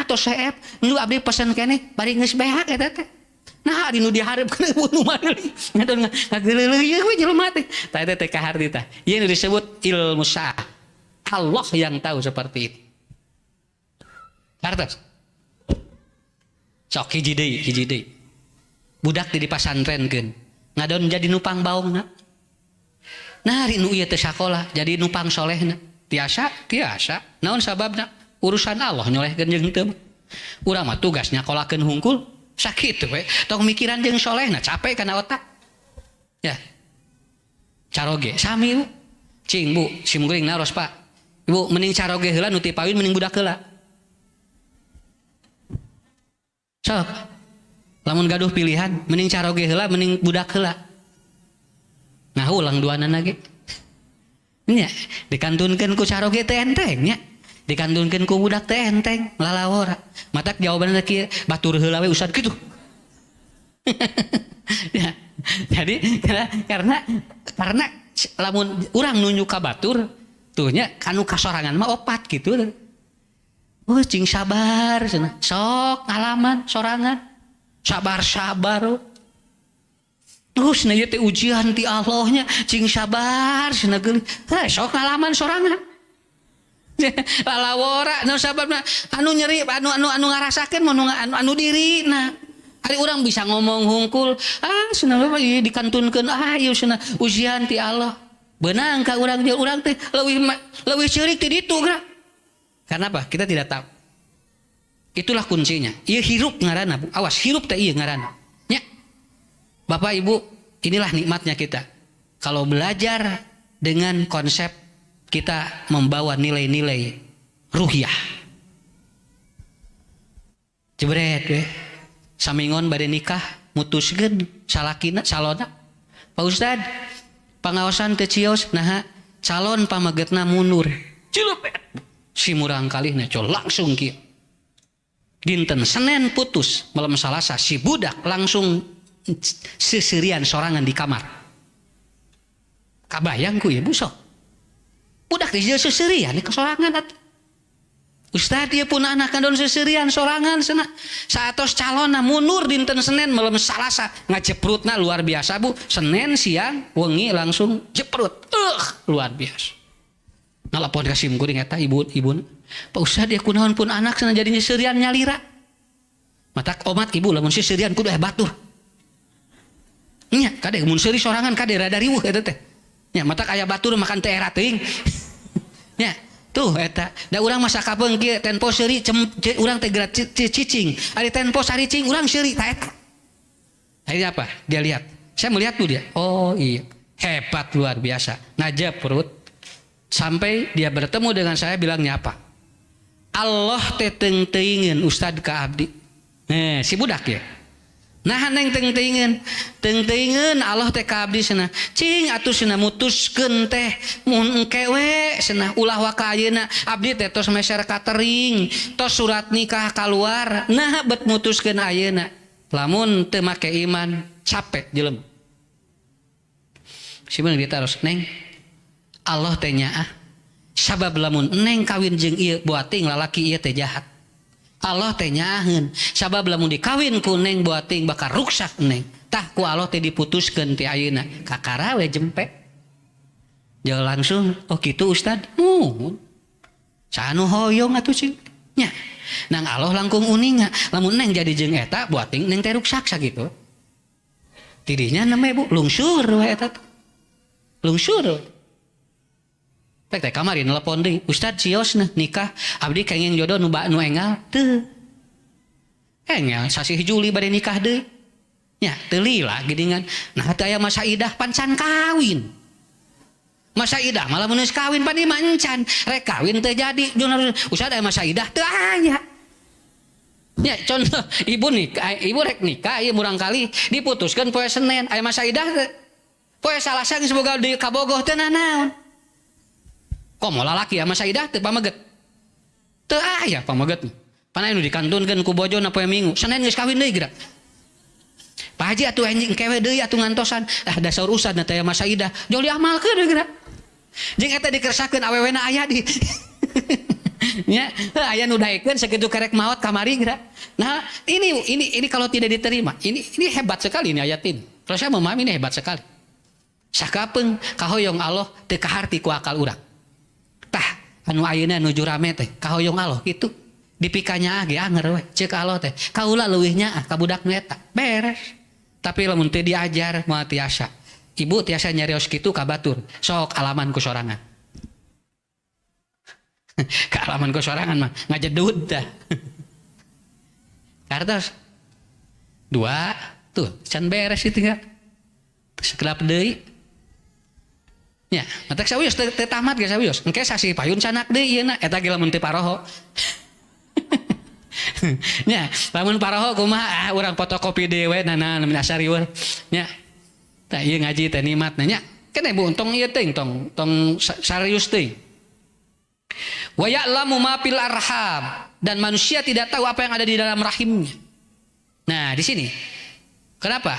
Tos saep, nu abdi pesen keneh bari geus beak eta teh. Nah, dinu diharapkeun nu maneuli. Ngadon ngageuleuh we jelema teh. Tah eta teh kaharti tah. Ieu disebut ilmu syah. Allah yang tahu seperti itu. Hartos. Sok hiji deui. Budak di pasantrenkeun. Ngadon jadi nupang baongna. Nah, nu ieu teh sakola jadi nupang solehna. Tiasa. Naon sababna? Urusan Allah nyolehkeun jeung teu. Urang mah tugas nyakolakeun hungkul. Sakit we, tong mikiran jeung solehna capek kana otak. Ya. Caroge sami Bu. Cing Bu, simkuring naros Pak. Ibu mending caroge heula nu ti pawin mending budak heula. Sok. Lamun gaduh pilihan, mending caroge heula mending budak heula. Nah ulang duanana ge. Nya, dikantunkeun ku caroge teh enteng nya. Dikandunkeun ku budak teh enteng lalawora. Matak jawabanna kieu batur heula we usad kitu. Ya. Jadi karena lamun urang nunjuk ka batur tuh nya kanu kasorangan mah opat gitu. Cing sabar cenah. Sok ngalaman sorangan. Sabar. Terus na ieu teh ujian ti Allahnya cing sabar cenah geulih. Sok ngalaman sorangan. Lalawora nu sababna anu nyeri anu ngarasakeun anu dirina. Ari urang bisa ngomong hungkul, cenah ieu dikantunkeun ieu cenah ujian ti Allah. Beunang ka urang jeung urang teh leuwih ceurik ti ditu geura. Karena apa? Kita tidak tahu. Itulah kuncinya. Ieu hirup ngaranna, Bu. Awas hirup teh ieu ngaranna. Nya. Bapak Ibu, inilah nikmatnya kita. Kalau belajar dengan konsep kita membawa nilai-nilai ruhiyah. Jebret we. Samingon bade nikah mutuskeun salakina salona Pak Ustad, pengawasan teu cios, nah calon pamagetna mundur. Cilepet. Si murang kalihna col langsung kieu. Dinten Senin putus, malam Salasa si budak langsung seserian sorangan di kamar. Kabayang ku ibu sok. Budak di seserian di sorangan atuh. Ustad dia pun anak kandung seserian sorangan sana. Saatos calonna mundur dinten Senin malam Salasa ngajeprutna luar biasa bu. Senin siang wengi langsung jeprut. Luar biasa. Nalapon ka sim kuring eta ibu. Pak Ustad dia kunaon pun anak sana jadinya seserian nyalira. Mata omat ibu lamun seserian kudu hebat tuh. Nya kade mun seuri sorangan kade rada riweuh eta teh. Nya mata aya batur makan teh era teuing. Nya tuh eta da urang masa kapeung kieu tempo seuri urang teh gerak cicing ari tempo saricing urang seuri ta eta. Akhirnya apa dia lihat, saya melihat tuh dia, oh iya hebat luar biasa ngajak perut sampai dia bertemu dengan saya bilangnya apa, Allah teh teuing-teuingeun Ustad ka abdi. Si budak ya nah neng teuing-teuingeun Allah teh ka abdi cenah cing atuh cenah mutuskeun teh mun engke we cenah ulah wa ka ayeuna abdi teh tos meser catering tos surat nikah kaluar nah bet mutuskeun ayeuna lamun teu make iman capek jelema sibeung ditaros neng Allah teh nyaah sabab lamun neng kawin jeung ieu boating lalaki ieu teh jahat Allah teh nyaaheun sabab lamun dikawin ku neng boating bakal ruksak neng tah ku Allah teh diputuskeun ti ayeuna kakara we jempe jeung langsung oh kitu Ustad sanu hoyong atuh cing nya nang Allah langkung uninga lamun neng jadi jeung eta boating neng teh ruksak sakitu tidinya neme bu lungsur we eta lungsur pek teh kamari nelpon deui Ustad ciosna nikah abdi kenging jodoh nu engal teu engel sasih Juli bade nikah deui nya teu lila geuningan nah teh aya masa idah pancan kawin masa idah malah mun geus kawin pan ieu mah encan rek kawin teu jadi Ustad aya masa idah teu aya nya contoh ibu rek nikah ieu murang kali diputuskeun poe Senin aya masa idah teu poe Salasa geus boga di kabogoh teu naon komo lalaki ama saidah teu pamaget teu aya pamaget panai nu dikantunkeun ku bojona poe Minggu Senin geus kawin deui geura Pak Haji atuh anjing kewe deui atuh ngantosan da saur usad teh ama saidah jol diamalkeun geura jeung eta dikersakeun awewena aya di nya aya nu daekeun sakitu karek maot kamari geura nah ini kalau tidak diterima ini hebat sekali ini ayat ini kalau saya memahami ini hebat sekali sakapeung kahoyong Allah teu kaharti ku akal urang tah anu ayeuna nuju rame teh kahoyong Allah kitu dipikanya ge anger we ceuk Allah teh kaula leuwih nyaah ka budak nu eta beres tapi lamun teu diajar moal tiasa ibu tiasa nyarios kitu ka batur sok alaman ku sorangan ka alaman ku sorangan mah ngajedut dah kartos 2 tuh can beres itu tinggal sekelap deui nya matak sawios teu tamat ge sawios engke sasi payun canak deui ieu na eta ge lamun teu paroho nya lamun paroho kumaha urang fotokopi dewe nana namina sariweur nya tah ieu ngaji teh nikmatna nya keneh bu tong ieu teuing tong serius teuing wa ya'lamu ma fil arham dan manusia tidak tahu apa yang ada di dalam rahimnya nah di sini kenapa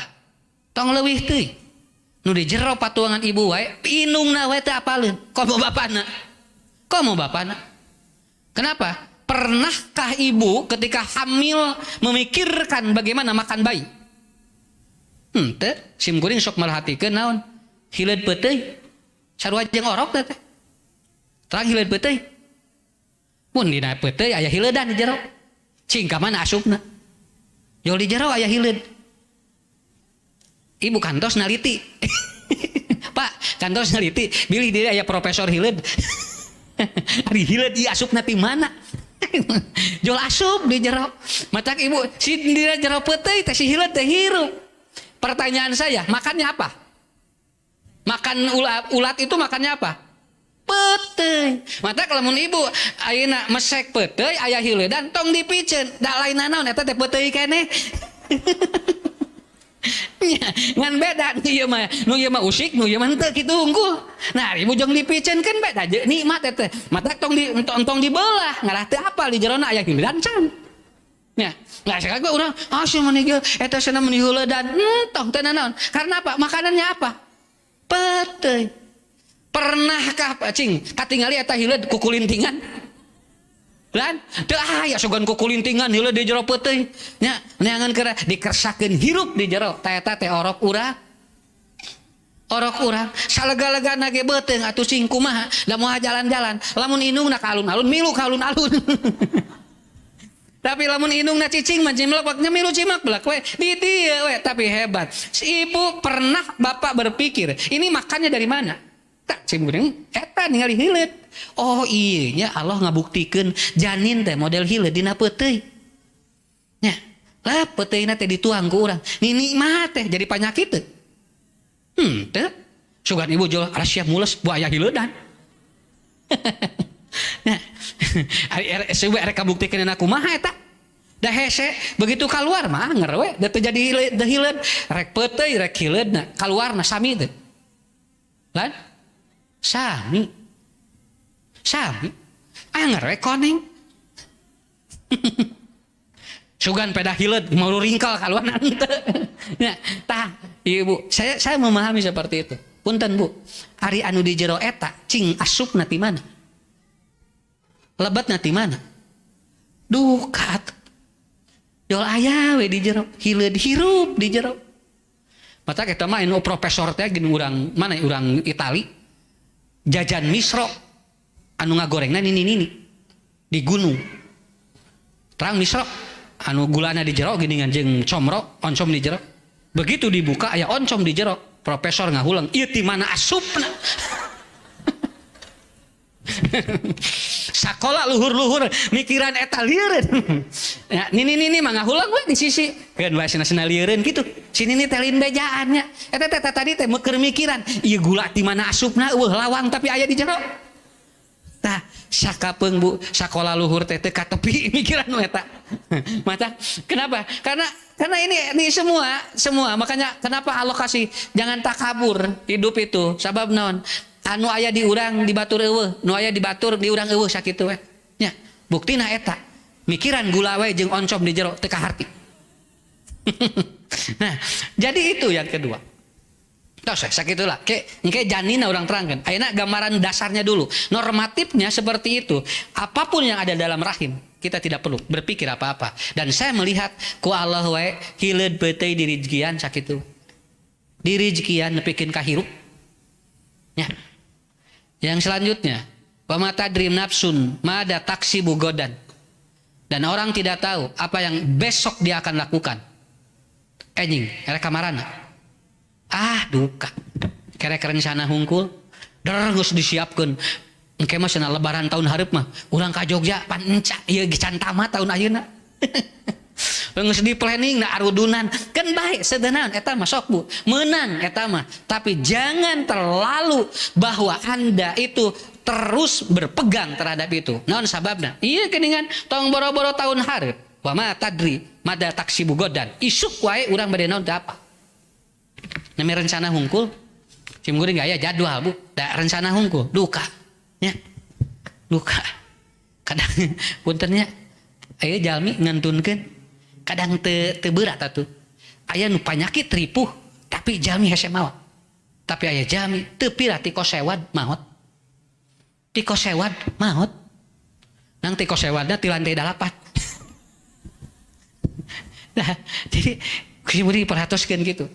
tong leuwih teuing nu di jero patuangan ibu wae inungna wae teu apaleun komo bapana kenapa pernahkah ibu ketika hamil memikirkan bagaimana makan bayi teu sim kuring sok malhatikeun naon hileud peuteuy sarua jeung orok teh terang hileud peuteuy mun dina peuteuy aya hileudan di jero cing ka mana asupna jol di jero aya hileud ibu kantos naliti Pak kantos naliti bilih dia aya profesor hileud ari hileud ieu asupna ti mana jol asup di jero matak ibu si di jero peuteuy teh si hileud teh hirup pertanyaan saya makannya apa makan ulat itu makannya apa peuteuy matak lamun ibu ayeuna mesek peuteuy aya hileudan tong dipiceun da lain naon eta teh peuteuy keneh Ngan beda nu ieu mah usik nu ieu mah henteu kitu unggul. Nah ibu jeung dipicenkeun beda je nikmat teh mata tong dibelah ngarah teu apal di jerona aya hiledan can nya nggak sakaga urang asuh mani ge eta cenah meni hiledan tong teu naon karena apa makanannya apa peteuy. Pernahkah cing katingali eta hileud ku kulintingan lan teu aya sugan ku kulintingan hileud di jero peteuy nya neangan kera dikersakeun hirup di jero ta eta teh orok urang salega-legana ge beuteung atuh cing kumaha da moal jalan-jalan lamun inungna ka alun-alun milu ka alun-alun tapi lamun indungna cicing mah cimeklaknya milu cimak belak we di dieu we tapi hebat si ibu pernah bapak berpikir ini makannya dari mana tak cimureng eta ningali hileud oh iya nya Allah ngabuktikeun janin teh model hileud dina peuteuy nya lah peuteuyna teh dituang ku urang nikmat teh jadi panyakit teh teh sugan ibu jual rahasia mules buaya hileudan nah SW rek kabuktikeun aku mah eta dah hese begitu keluar mah anger we da teu jadi hileud rek peuteuy rek hileudna kaluarna sami teh lan sami anger we koneng sugan peda hileud mau ringkal kaluarna henteu nya tah ibu saya memahami seperti itu punten Bu ari anu di jero eta cing asupna ti mana lebatna ti mana dukat jol aya we di jero hileud hirup di jero mata kita mah anu profesor teh gini urang mana urang Itali jajan misro anu ngagorengna nini di gunung terang misro anu gulana di jero gini jeung comro oncom di jero begitu dibuka aya oncom di jero profesor ngahulang ieu ti mana asupna sakola luhur-luhur mikiran eta lieureun ya nini mah ngahulang we di sisi keun bae cenah lieureun kitu sini ni telin bejaannya eta tadi teh meukeur mikiran ieu gula ti mana asupna eueuh lawang tapi aya di jero tah sakapeung Bu sakola luhur teh teu ka tepi mikiran we eta mata kenapa karena ini semua makanya kenapa Allah kasih jangan takabur hidup itu sabab naon anu aya di urang di batur eueuh nu aya di batur di urang eueuh sakitu we nya buktina eta mikiran gula we jeung oncom di jero teu kaharti nah jadi itu yang kedua tos sakitulah engke janina urang terangkeun ayeuna gambaran dasarnya dulu normatifnya seperti itu apapun yang ada dalam rahim kita tidak perlu berpikir apa-apa dan saya melihat ku Allah we hileud beuteui di rezekian sakitu di rezekian nepikeun ka hirup nya yang selanjutnya wa mata dream nafsun mada taksibu godan dan orang tidak tahu apa yang besok dia akan lakukan anjing erek kamarana duka kerek rencana hungkul geus disiapkeun engke mah cenah lebaran tahun hareup mah urang ka Jogja pan enca ieu can tamat tahun ayeuna geus di planning na arudunan kan bae seudeunana eta mah sok Bu meunang eta mah tapi jangan terlalu bahwa Anda itu terus berpegang terhadap itu naon sababna ieu geuningan tong boro-boro tahun hareup wa ma tadri mada taksibu godan isuk wae urang bade naon teu apa nami rencana hungkul cimguring aya jadwal Bu da rencana hungkul duka nya duka kadang puntennya aya jalmi ngantunkeun kadang teu berat atuh aya nu panyakit ripuh tapi jalmi hese maot tapi aya jalmi teu pira ti kosewad maot nang ti kosewadna ti lantai 8 nah jadi kudu perhatoskeun gitu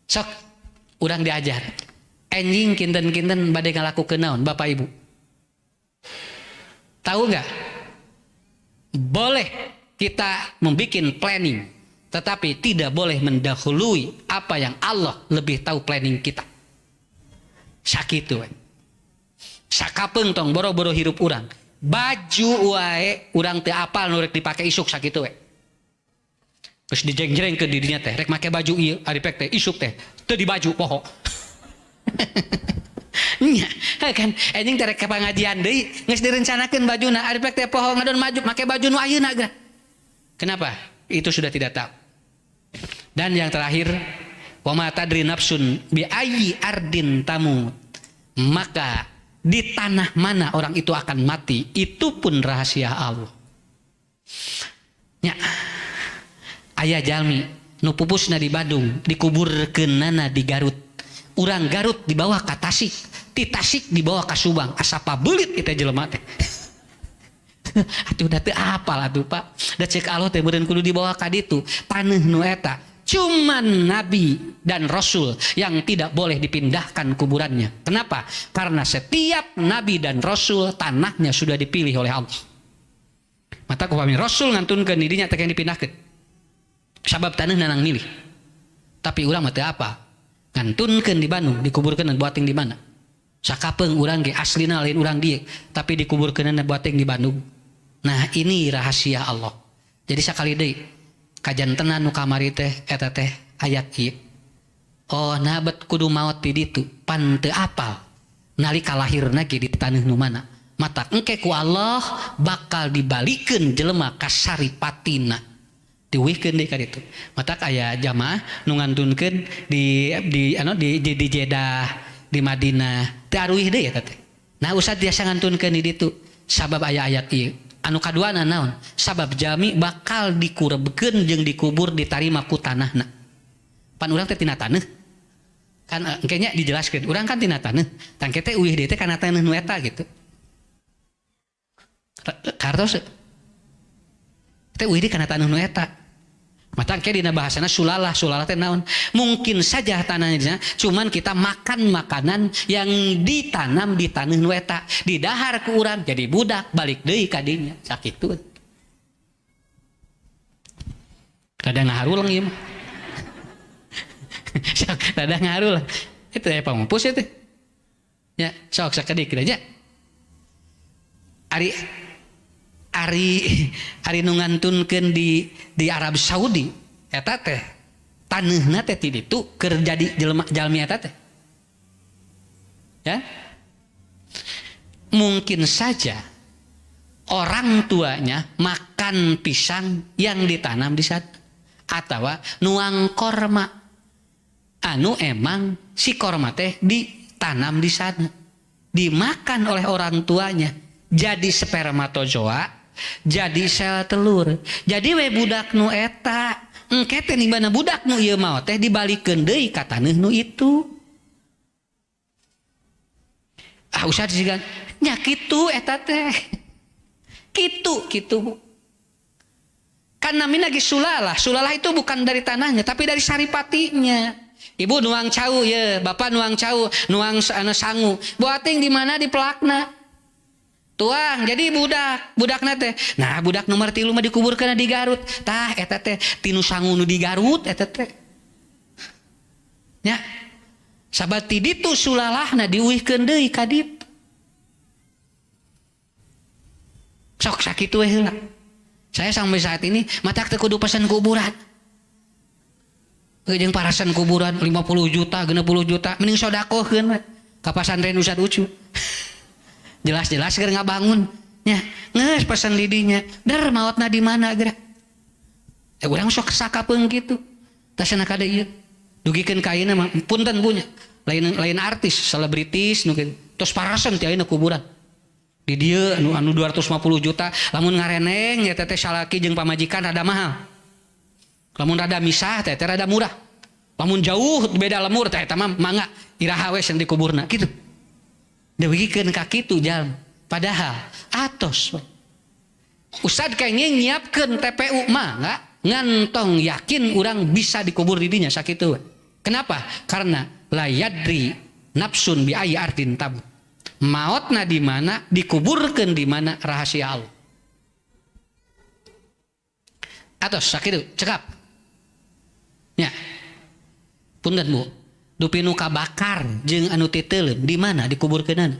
sok urang diajar enjing kinten-kinten bade ngalakukeun naon Bapak Ibu tahu nggak boleh kita membuat planning tetapi tidak boleh mendahului apa yang Allah lebih tahu planning kita sakitu we sakapeung tong boro-boro hirup urang baju wae urang teu apal nu rek dipake isuk sakitu we geus dijeng-jeng ke dirinya teh rek make baju ieu ari pek teh isuk teh teu di baju poho nya kan anjing teh rek ka pangajian deui geus direncanakeun bajuna ari pek teh poho ngadon maju make baju nu ayeuna geura kenapa itu sudah tidak tahu Dan yang terakhir, wa ma tadri nafsun bi ayyi ardin tamut. Maka di tanah mana orang itu akan mati, itu pun rahasia Allah. Nya aya jalmi nu pupusna di Bandung, dikuburkeunana di Garut. Urang Garut dibawa ka Tasik, ti Tasik dibawa ka Subang. Asapa beulit kita jelema teh. Atuh da teu apal atuh Pak. Da ceuk Allah teh beureun kudu dibawa ka ditu. Taneuh nu eta cuman nabi dan rasul yang tidak boleh dipindahkan kuburannya. Kenapa? Karena setiap nabi dan rasul tanahnya sudah dipilih oleh Allah. Mata kupami rasul ngantunkeun di dinya teh dipindahkeun. Sabab taneuh nanang milih. Tapi urang mah teu apa? Ngantunkeun di Bandung, dikuburkeun buating di mana? Sakapeung urang ge aslina lain urang dieu, tapi dikuburkeun buating di Bandung. Nah, ini rahasia Allah. Jadi sakali deui kajantenan nu kamari teh eta teh ayat ieu. Oh, nabet kudu maot di ditu, pan teu apal. Nalika lahirna ge di taneuh nu mana? Mata engke ku Allah bakal dibalikeun jelema ka saripatina. Diwihkeun deui ka ditu. Mata aya jamaah nu ngantunkeun di Jeddah, di Madinah, teu aruih deui eta teh. Nah, usah tiasa ngantunkeun di ditu sabab aya ayat ieu. Anu kaduana naon? Sabab jami bakal dikurebkeun jeung dikubur ditarima ku tanahna. Pan urang teh tina taneuh. Kan engke nya dijelaskeun, urang kan tina taneuh. Tangke teh uih deui teh kana taneuh nu eta gitu. Kartos teh uih deui kana taneuh nu eta. Mata engke dina bahasana sulalah teh naon? Mungkin saja tanahnya cuman kita makan makanan yang ditanam di taneuh nu eta, didahar ku urang jadi budak balik deui ka dinya sakitu. Rada ngaharulang ieu mah. Rada ngaharulang. Itu aya pamupus eta. Ya, sok sakedik nya. Ari nu ngantunkeun di Arab Saudi eta teh taneuhna teh ti ditu keur jadi jelema jalmi eta teh. Ya. Mungkin saja orang tuanya makan pisang yang ditanam di sana atawa nuang korma anu emang si korma teh ditanam di sana dimakan oleh orang tuanya jadi spermatozoa jadi sel telur. Jadi we budak nu eta engke teh nibana budak nu ieu mah teh dibalikeun deui ka taneuh nu itu. Ah usah disigan nya kitu eta teh. Kitu. Kan namina ge sulalah. Sulalah itu bukan dari tanahnya tapi dari saripatinya. Ibu nuang cau ye, bapak nuang cau, nuang sangu. Boating di mana di pelakna. Tuang jadi budakna teh. Nah, budak nomor 3 mah dikuburkeun di Garut. Tah eta teh tinu sangu nu di Garut eta teh. Nya. Sabat ti ditu sulalahna diuihkeun deui ka ditu. Sok sakitu we heula. Saya sampai saat ini matak teu kudu pesan kuburan. Jeung parasan kuburan 50 juta, 60 juta, mending sodakohkeun we ka pasantren Ustad Ucu. Jelas-jelas keur ngabangun nya geus pesan didinya der maotna di mana geura urang sok sakapeung kitu tasana kada ieu dugikeun ka ayeuna mah punten punya lain artis selebritis nu kitu tos parasan ti ayeuna kuburan di dieu anu 250 juta lamun ngareneng nya teh salaki jeung pamajikan rada mahal lamun rada misah teh rada murah lamun jauh beda lemur teh eta mah mangga iraha we sing dikuburna kitu. Dewikeun ka kitu jalma. Padahal atos. Ustad kayaknya nyiapkeun TPU mah enggak ngantong yakin urang bisa dikubur di dinya sakitu. Kenapa? Karena la yadri nafsun bi ayyi ardin tabut. Maotna di mana, dikuburkeun di mana rahasia Allah. Atos sakitu cekap. Nya. Punten Bu. Dupi nu kabakar jeung anu titeuleum di mana dikuburkeunana?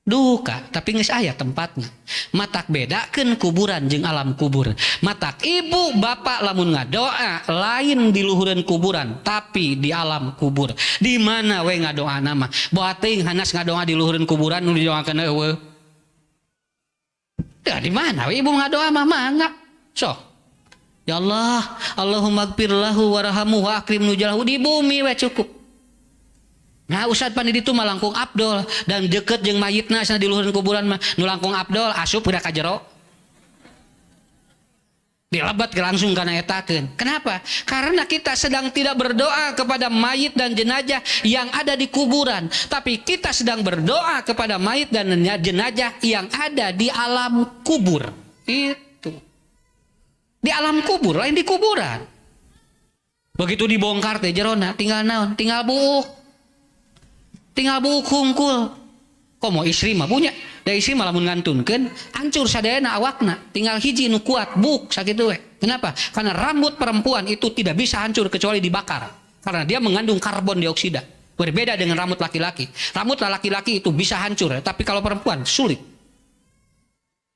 Duka, tapi geus aya tempatna. Matak bedakeun kuburan jeung alam kubur. Matak ibu bapak lamun ngadoa lain di luhureun kuburan, tapi di alam kubur. Di mana we ngadoana mah? Boa teuing hanas ngadoa di luhureun kuburan nu didoakeun eueuh. Tah di mana we ibu ngadoa mah mangga. Sok. Ya Allah, Allahumma gfir lahu warhamhu wa akrim nujalahu, di bumi we cukup. Nah Ustad pan di ditu mah langkung Abdol dan deket jeung mayitna sana di luhur kuburan mah nu langkung Abdol asup udah ka jero. Dilebat ke langsung kana etakeun. Kenapa? Karena kita sedang tidak berdoa kepada mayit dan jenazah yang ada di kuburan, tapi kita sedang berdoa kepada mayit dan jenazah yang ada di alam kubur. Itu. Di alam kubur, lain di kuburan. Begitu dibongkar teh jerona tinggal naon? Tinggal buuk. Tinggal buuk hungkul. Kok mau istri mah punya? Da istri malah mun ngantunkeun hancur sadayana awakna. Tinggal hiji nu kuat buk sakitu we. Kenapa? Karena rambut perempuan itu tidak bisa hancur kecuali dibakar. Karena dia mengandung karbon dioksida. Berbeda dengan rambut laki-laki. Rambut laki-laki itu bisa hancur, tapi kalau perempuan sulit.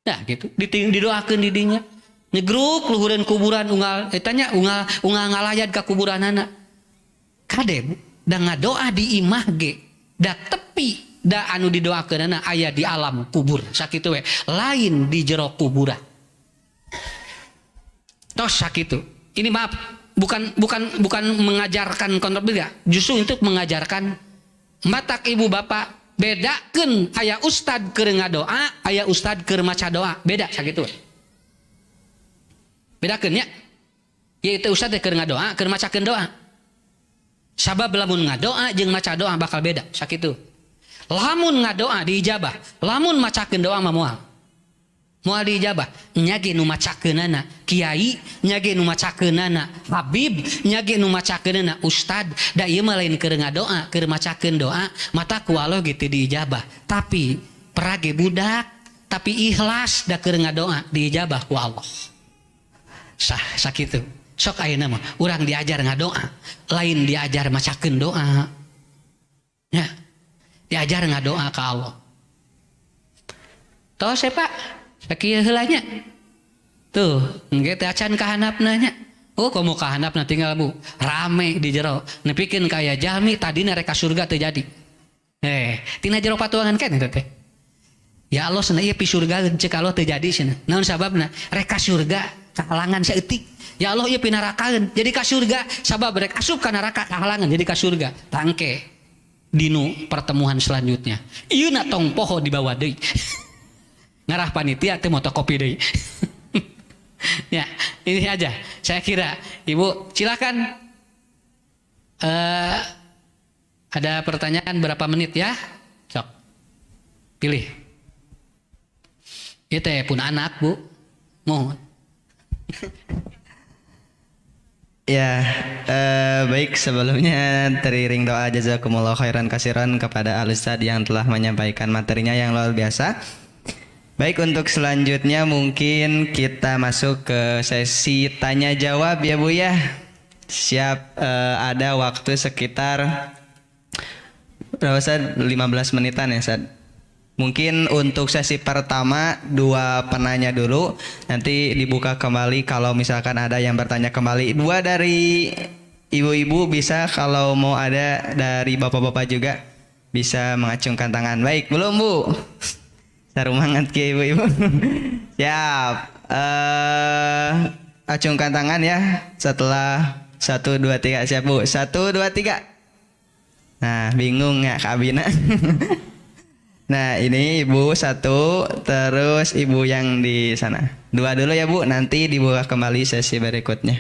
Nah gitu, didoakeun di dinya. Nyegruk luhureun kuburan unggal tanya unggal ngalayad ka kuburanana. Kade da ngadoa di imah ge da tepi da anu didoakeunana aya di alam kubur sakitu we, lain di jero kuburan. Tos sakitu. Ini maaf, bukan mengajarkan kontrol, justru untuk mengajarkan matak ibu bapak bedakeun aya ustad keur ngadoa, aya ustad keur maca doa, beda sakitu. Bedakeun nya. Ieu teh ustad keur ngadoa, keur macakeun doa. Sabab lamun ngadoa jeung maca doa bakal beda sakitu. Lamun ngadoa diijabah, lamun macakeun doa mah moal diijabah. Nya ge nu macakeunana kiai, nya ge nu macakeunana habib, nya ge nu macakeunana ustad. Da ieu mah lain keur ngadoa, keur macakeun doa, mata ku Allah gitu diijabah. Tapi perage budak, tapi ikhlas da keur ngadoa diijabah ku Allah. Sah sakitu. Sok ayeuna mah urang diajar ngadoa, lain diajar macakeun doa. Ya. Diajar ngadoa ka Allah. Tos Pak, sakieu heula nya. Tuh, engge teh acan ka handapna nya. Oh, komo ka handapna tinggal bu, rame di jero. Nepikeun ka aya jalmi tadina rek ka surga teu jadi. Tina jero patuangan kan eta teh. Ya Allah cenah ieu pi surga ceuk Allah teu jadi cenah. Naon sababna? Rek ka surga kahalangan saeutik. Ya Allah ieu pi narakaeun jadi ka surga sabab rek asup ka neraka kahalangan jadi ka surga. Tangke dinu pertemuan selanjutnya. Ieu na tong poho dibawa deui. Ngarah panitia teh motokopi deui. Ya, ini aja. Saya kira Ibu silakan. Ada pertanyaan berapa menit ya? Sok. Pilih. Ieu teh pun anak, Bu. Mohon. Ya, baik sebelumnya teriring doa jazakumullah khairan kasiran kepada Al Ustad yang telah menyampaikan materinya yang luar biasa. Baik, untuk selanjutnya mungkin kita masuk ke sesi tanya jawab ya Bu ya. Siap, ada waktu sekitar berapa Ustad? 15 menitan ya Ustad. Mungkin untuk sesi pertama 2 penanya dulu, nanti dibuka kembali kalau misalkan ada yang bertanya kembali. 2 dari ibu-ibu bisa, kalau mau ada dari bapak-bapak juga bisa mengacungkan tangan. Baik, belum Bu? Sarumangat ke ibu-ibu. Siap. Acungkan tangan ya setelah 1, 2, 3. Siap Bu? 1, 2, 3. Nah, bingung ya Kak Abina. Nah ini ibu 1, terus ibu yang di sana 2 dulu ya Bu, nanti dibuka kembali sesi berikutnya.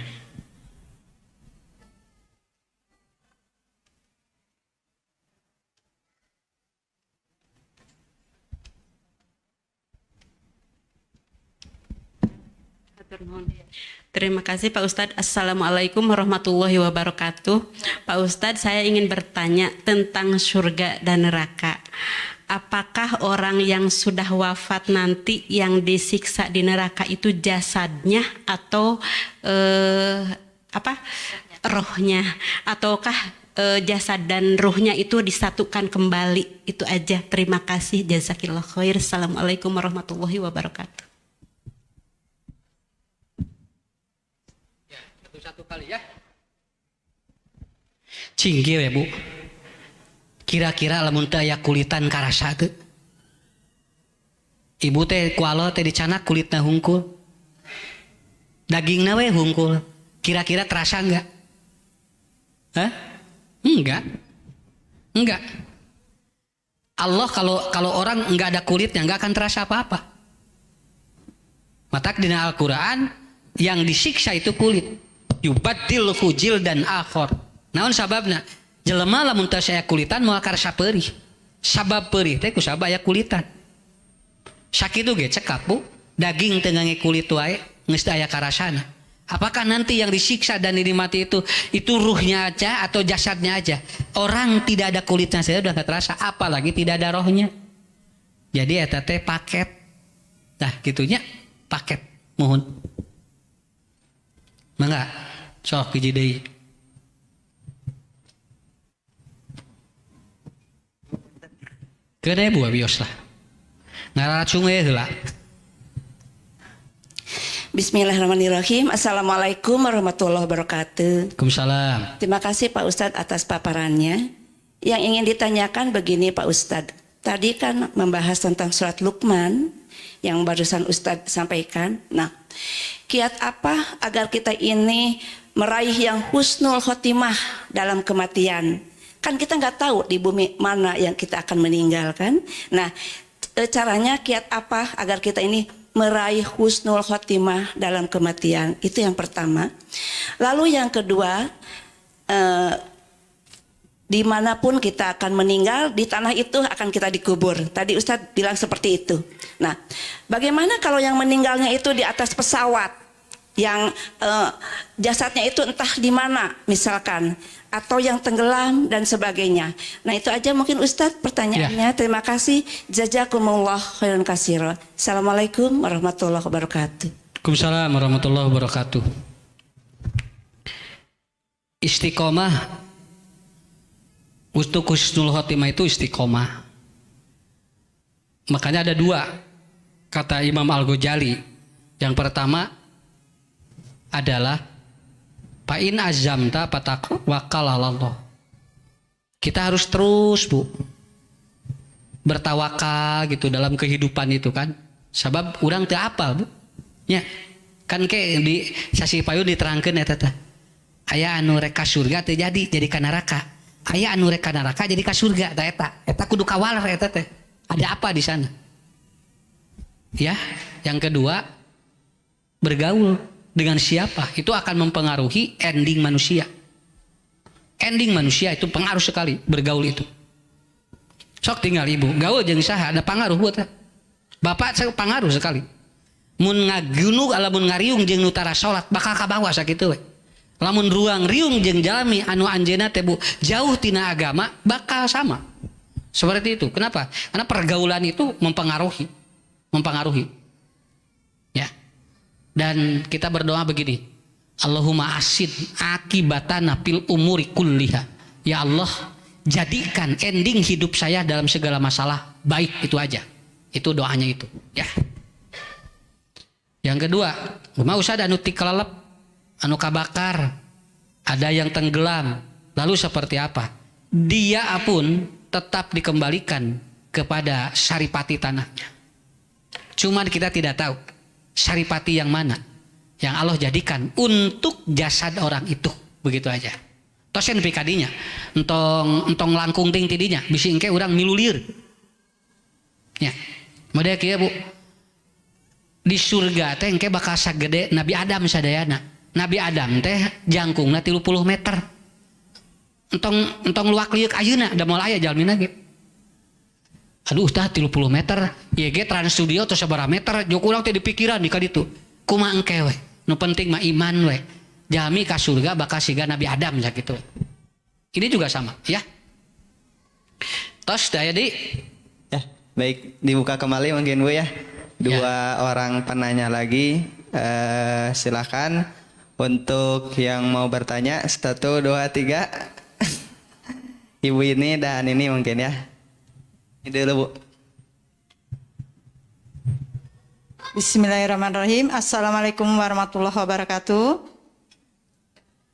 Terima kasih Pak Ustadz. Assalamualaikum warahmatullahi wabarakatuh. Pak Ustadz, saya ingin bertanya tentang surga dan neraka. Apakah orang yang sudah wafat nanti yang disiksa di neraka itu jasadnya atau rohnya, ataukah jasad dan ruhnya itu disatukan kembali? Itu aja. Terima kasih. Jazakillah khair. Assalamualaikum warahmatullahi wabarakatuh. Satu kali ya. Cinggih ya Bu. Kira-kira lamun teh aya kulitan karasa teu. Ibu teh ku Allah teh dicanak kulitna hungkul. Dagingna we hungkul. Kira-kira terasa enggak? Hah? Enggak. Enggak. Allah kalau orang enggak ada kulitnya enggak akan terasa apa-apa. Matak dina Al-Qur'an yang disiksa itu kulit. Yubaddil hujil dan akhor. Naon sababna? Jelema lamun teu saya kulitan moal karasa peurih. Sabab peurih teh kusabab aya kulitan. Sakitu ge cekap Bu, daging teu ngange kulit wae geus aya karasana. Apakah nanti yang disiksa dan dinikmati itu ruhnya aja atau jasadnya aja? Orang tidak ada kulitnya saja udah gak terasa, apalagi tidak ada rohnya. Jadi eta teh paket. Nah, gitunya paket. Mohon. Mangga, sok hiji deui. Kene buah bios lah. Ngaracung heula. Bismillahirrahmanirrahim. Assalamualaikum warahmatullahi wabarakatuh. Waalaikumsalam. Terima kasih Pak Ustadz atas paparannya. Yang ingin ditanyakan begini Pak Ustadz. Tadi kan membahas tentang surat Luqman yang barusan Ustadz sampaikan. Nah, kiat apa agar kita ini meraih yang husnul khotimah dalam kematian? Kan kita nggak tahu di bumi mana yang kita akan meninggalkan. Nah, caranya kiat apa agar kita ini meraih husnul khotimah dalam kematian? Itu yang pertama. Lalu yang kedua, dimanapun kita akan meninggal, di tanah itu akan kita dikubur. Tadi Ustadz bilang seperti itu. Nah, bagaimana kalau yang meninggalnya itu di atas pesawat, yang jasadnya itu entah di mana misalkan, atau yang tenggelam dan sebagainya. Nah, itu aja mungkin Ustadz pertanyaannya. Ya. Terima kasih. Jazakumullah khairan katsira. Assalamualaikum warahmatullahi wabarakatuh. Waalaikumsalam warahmatullahi wabarakatuh. Istiqomah untuk husnul khotimah itu istiqomah. Makanya ada dua kata Imam Al-Ghazali. Yang pertama adalah fa'in azamta fatawakkal 'alallah. Kita harus terus Bu bertawakal gitu dalam kehidupan itu kan. Sebab urang teu apal Bu. Nya kan ke di sasi payun diterangkeun eta teh. Aya anu rek ka surga teu jadi ka neraka. Aya anu rek ka neraka jadi ka surga tah eta. Eta kudu kawaler eta teh. Ada apa di sana? Ya, yang kedua bergaul dengan siapa itu akan mempengaruhi ending manusia. Ending manusia itu pengaruh sekali bergaul itu. Sok tinggal ibu gaul jeung saha ada pengaruh buat bapak pengaruh sekali. Mun ngagunu alamun ngariung jeung nu tara salat bakal kabawa sakitu we. Lamun ruang riung jeung jalmi anu anjeunna teh Bu jauh tina agama bakal sama. Seperti itu. Kenapa? Karena pergaulan itu mempengaruhi. Ya. Dan kita berdoa begini, Allahumma asid akibatana fil umuri kulliha. Ya Allah, jadikan ending hidup saya dalam segala masalah baik, itu aja. Itu doanya itu, ya. Yang kedua, mau usah ada anu tikelelep, anu kabakar, ada yang tenggelam. Lalu seperti apa? Dia pun tetap dikembalikan kepada saripati tanahnya. Cuman kita tidak tahu saripati yang mana yang Allah jadikan untuk jasad orang itu, begitu aja. Tosen pikadinya entong langkung ting tidinya bisi engke urang milulir. Ya. Model kieu Bu. Di surga teh engke bakal sagede Nabi Adam sadayana. Nabi Adam teh jangkungna 30 meter. Entong luak liuk ayeuna da moal aya jalmina ge. Aduh tah 30 meter, ieu ge Trans Studio teh sabaraha meter, jok urang teh dipikiran di ka ditu. Kumaha engke we? Nu penting mah iman we. Jami ka surga bakal siga Nabi Adam sakitu. Ini juga sama, ya. Tos daya di. Ya, baik dibuka kembali mungkin Bu ya. Dua orang penanya lagi. Silakan untuk yang mau bertanya 1, 2, 3. Ibu ini dan ini mungkin ya. Ini dulu Bu. Bismillahirrahmanirrahim. Assalamualaikum warahmatullahi wabarakatuh.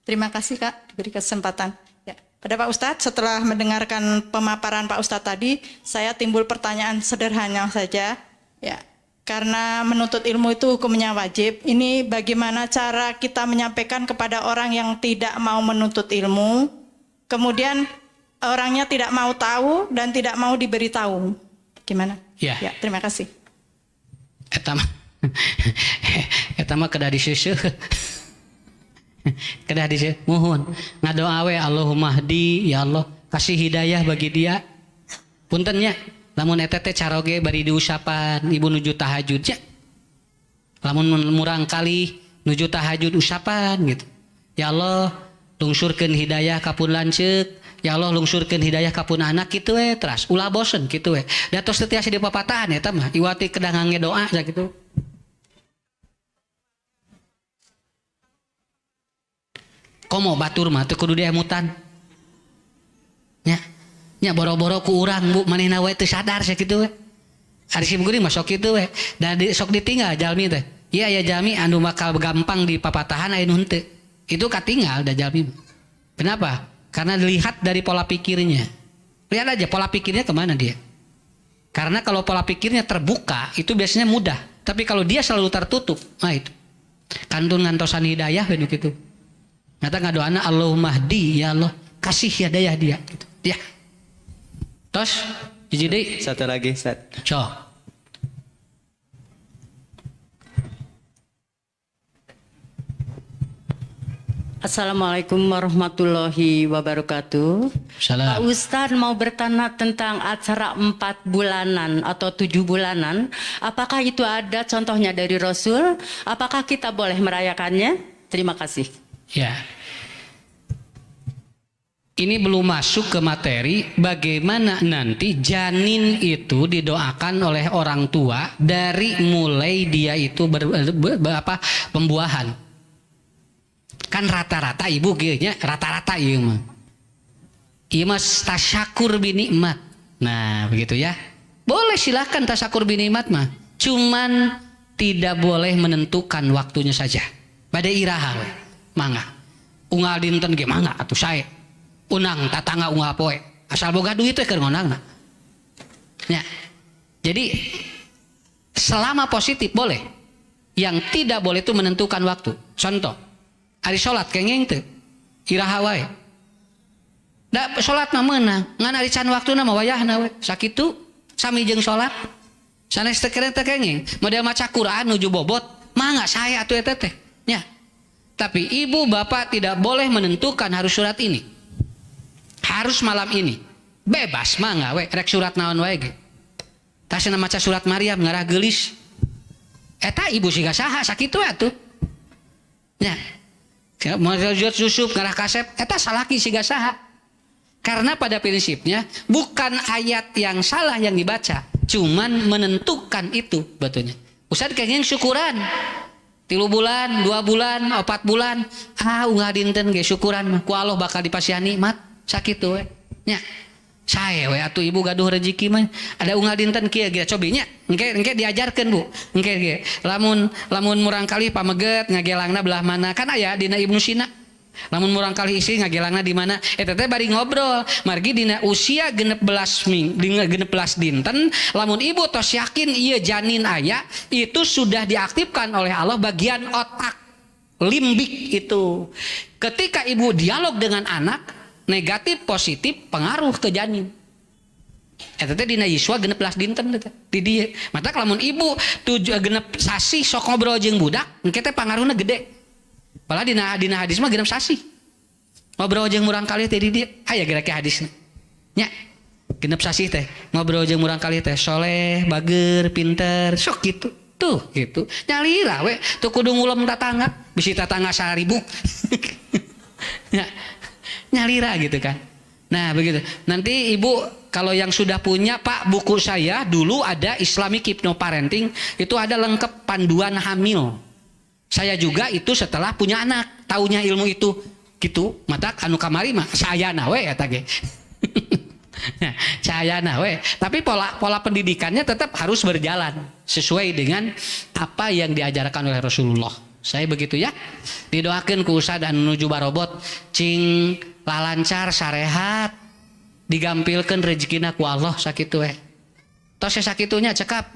Terima kasih Kak diberi kesempatan. Ya, pada Pak Ustadz, setelah mendengarkan pemaparan Pak Ustadz tadi, saya timbul pertanyaan sederhana saja. Ya, karena menuntut ilmu itu hukumnya wajib. Ini bagaimana cara kita menyampaikan kepada orang yang tidak mau menuntut ilmu, kemudian orangnya tidak mau tahu dan tidak mau diberitahu. Gimana? Ya. Ya, terima kasih. Eta mah kedah diseuseut. Kedah diseuseut. Muhun ngadoa we Allahumma hdi, ya Allah kasih hidayah bagi dia. Punten nya, lamun eta teh caroge bari diusapan ibu nuju tahajud nya. Lamun murang kali nuju tahajud usapan gitu. Ya Allah, lungsurkeun hidayah ka pun lanceuk. Ya Allah, lungsurkeun hidayah ka pun anak kitu we teras. Ulah bosen kitu we. Da tos teu tiasa di papatahan eta mah. Iwati kedah ngangge doa sakitu. Komo batur mah teu kudu diemutan. Nya. Nya boro-boro ku urang Bu, manehna we teu sadar sakitu we. Ari sim geuning mah sok kitu we. Da sok ditinggal jalmi teh. Ieu aya jalmi anu bakal gampang di papatahan aya nu henteu. Itu katinggal da jalmi. Kenapa? Karena dilihat dari pola pikirnya. Lihat aja pola pikirnya kemana dia. Karena kalau pola pikirnya terbuka itu biasanya mudah. Tapi kalau dia selalu tertutup, nah itu. Kantun ngantosan hidayah gitu. Nyata ngadoana Allahumma hdi, ya Allah kasih hidayah dia. Gitu. Ya. Tos, jadi Satu lagi, Ustaz. Cok. Assalamualaikum warahmatullahi wabarakatuh. Salam. Pak Ustadz mau bertanya tentang acara 4 bulanan atau 7 bulanan. Apakah itu ada contohnya dari Rasul? Apakah kita boleh merayakannya? Terima kasih. Ya. Ini belum masuk ke materi bagaimana nanti janin itu didoakan oleh orang tua dari mulai dia itu pembuahan. Kan rata-rata ibu gitu rata-rata ieu mah. Ieu mah tasyakur bi nikmat. Nah, begitu ya. Boleh silahkan tasyakur bi nikmat mah. Cuman tidak boleh menentukan waktunya saja. Bade iraha we. Mangga. Unggal dinten ge mangga atuh sae. Unang tatangga unggal poe. Asal boga duit teh keur ngonangna. Ya. Jadi selama positif boleh. Yang tidak boleh itu menentukan waktu. Contoh, hari sholat kengeng teu iraha wae. Da sholat mah meunang, ngan ari can waktuna mah wayahna we. Sakitu sami jeung sholat. Sanes teu kengeng, model maca Quran nuju bobot, mangga saya atuh eta teh. Nya. Tapi ibu bapak tidak boleh menentukan harus surat ini. Harus malam ini. Bebas mangga we, rek surat naon wae ge. Tasna maca surat Maryam ngarah geulis. Eta ibu siga saha sakitu atuh. Nya. Mau Yusuf ngarah kasep eta salaki siga saha. Karena pada prinsipnya bukan ayat yang salah yang dibaca, cuman menentukan itu betulnya. Ustaz kenging syukuran 3 bulan, 2 bulan, 4 bulan, unggah dinten ge syukuran mah ku Allah bakal dipasihan nikmat sakitu we. Nya. Sae we atuh ibu gaduh rezeki mah ada unggal dinten kieu ge cobi nya engke diajarkeun Bu engke ge lamun murang kali pameget ngagelangna belah mana kan aya dina Ibnu Sina lamun murang kali isi ngagelangna di mana eta teh bari ngobrol margi dina usia 16 dinten lamun ibu tos yakin ieu janin aya itu sudah diaktifkan oleh Allah bagian otak limbik itu ketika ibu dialog dengan anak negatif positif pengaruh ke janin. Eta teh dina Yiswa 16 dinten teh di dieu. Mata lamun ibu 7 genep sasi sok ngobrol jeung budak, engke teh pangaruhna gede. Padahal dina hadis mah genep sasi. Ngobrol jeung murang kalih teh di dieu. Aya geura ke hadisna. Nya. Genep sasi teh ngobrol jeung murang kalih teh soleh, bager, pinter, sok kitu. Tuh gitu. Nyalira we, teu kudu ngulem tatangga, bisi tatangga 1000. Ya. Nyalira gitu kan. Nah begitu. Nanti ibu kalau yang sudah punya Pak buku saya dulu ada Islamic Hypnoparenting itu ada lengkap panduan hamil. Saya juga itu setelah punya anak taunya ilmu itu gitu. Mata anu kamari mah saya nawe eta ge. Saya nawe. Tapi pola pendidikannya tetap harus berjalan sesuai dengan apa yang diajarkan oleh Rasulullah. Saya begitu ya. Didoakeun ku Ustaz dan menuju barobot cing lalancar sarehat digampilkeun rezekina ku Allah sakitu we. Tos sakitunya cekap.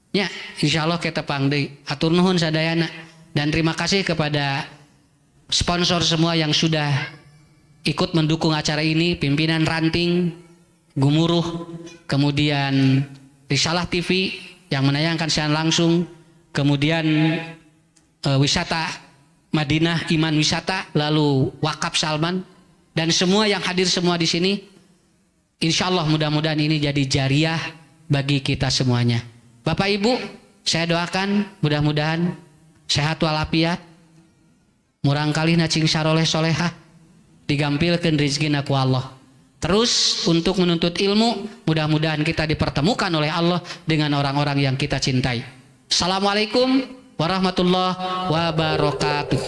Ya, insya Allah kita pangdei. Atur nuhun sadayana. Dan terima kasih kepada sponsor semua yang sudah ikut mendukung acara ini. Pimpinan Ranting, Gumuruh, kemudian Risalah TV yang menayangkan siaran langsung, kemudian wisata Madinah, Iman Wisata, lalu Wakaf Salman, dan semua yang hadir semua di sini. Insya Allah mudah-mudahan ini jadi jariah bagi kita semuanya. Bapak Ibu, saya doakan mudah-mudahan sehat walafiat, murang kali nacing saroleh solehah, digampilkan rizkina ku Allah. Terus untuk menuntut ilmu, mudah-mudahan kita dipertemukan oleh Allah dengan orang-orang yang kita cintai. Assalamualaikum warahmatullahi wabarakatuh.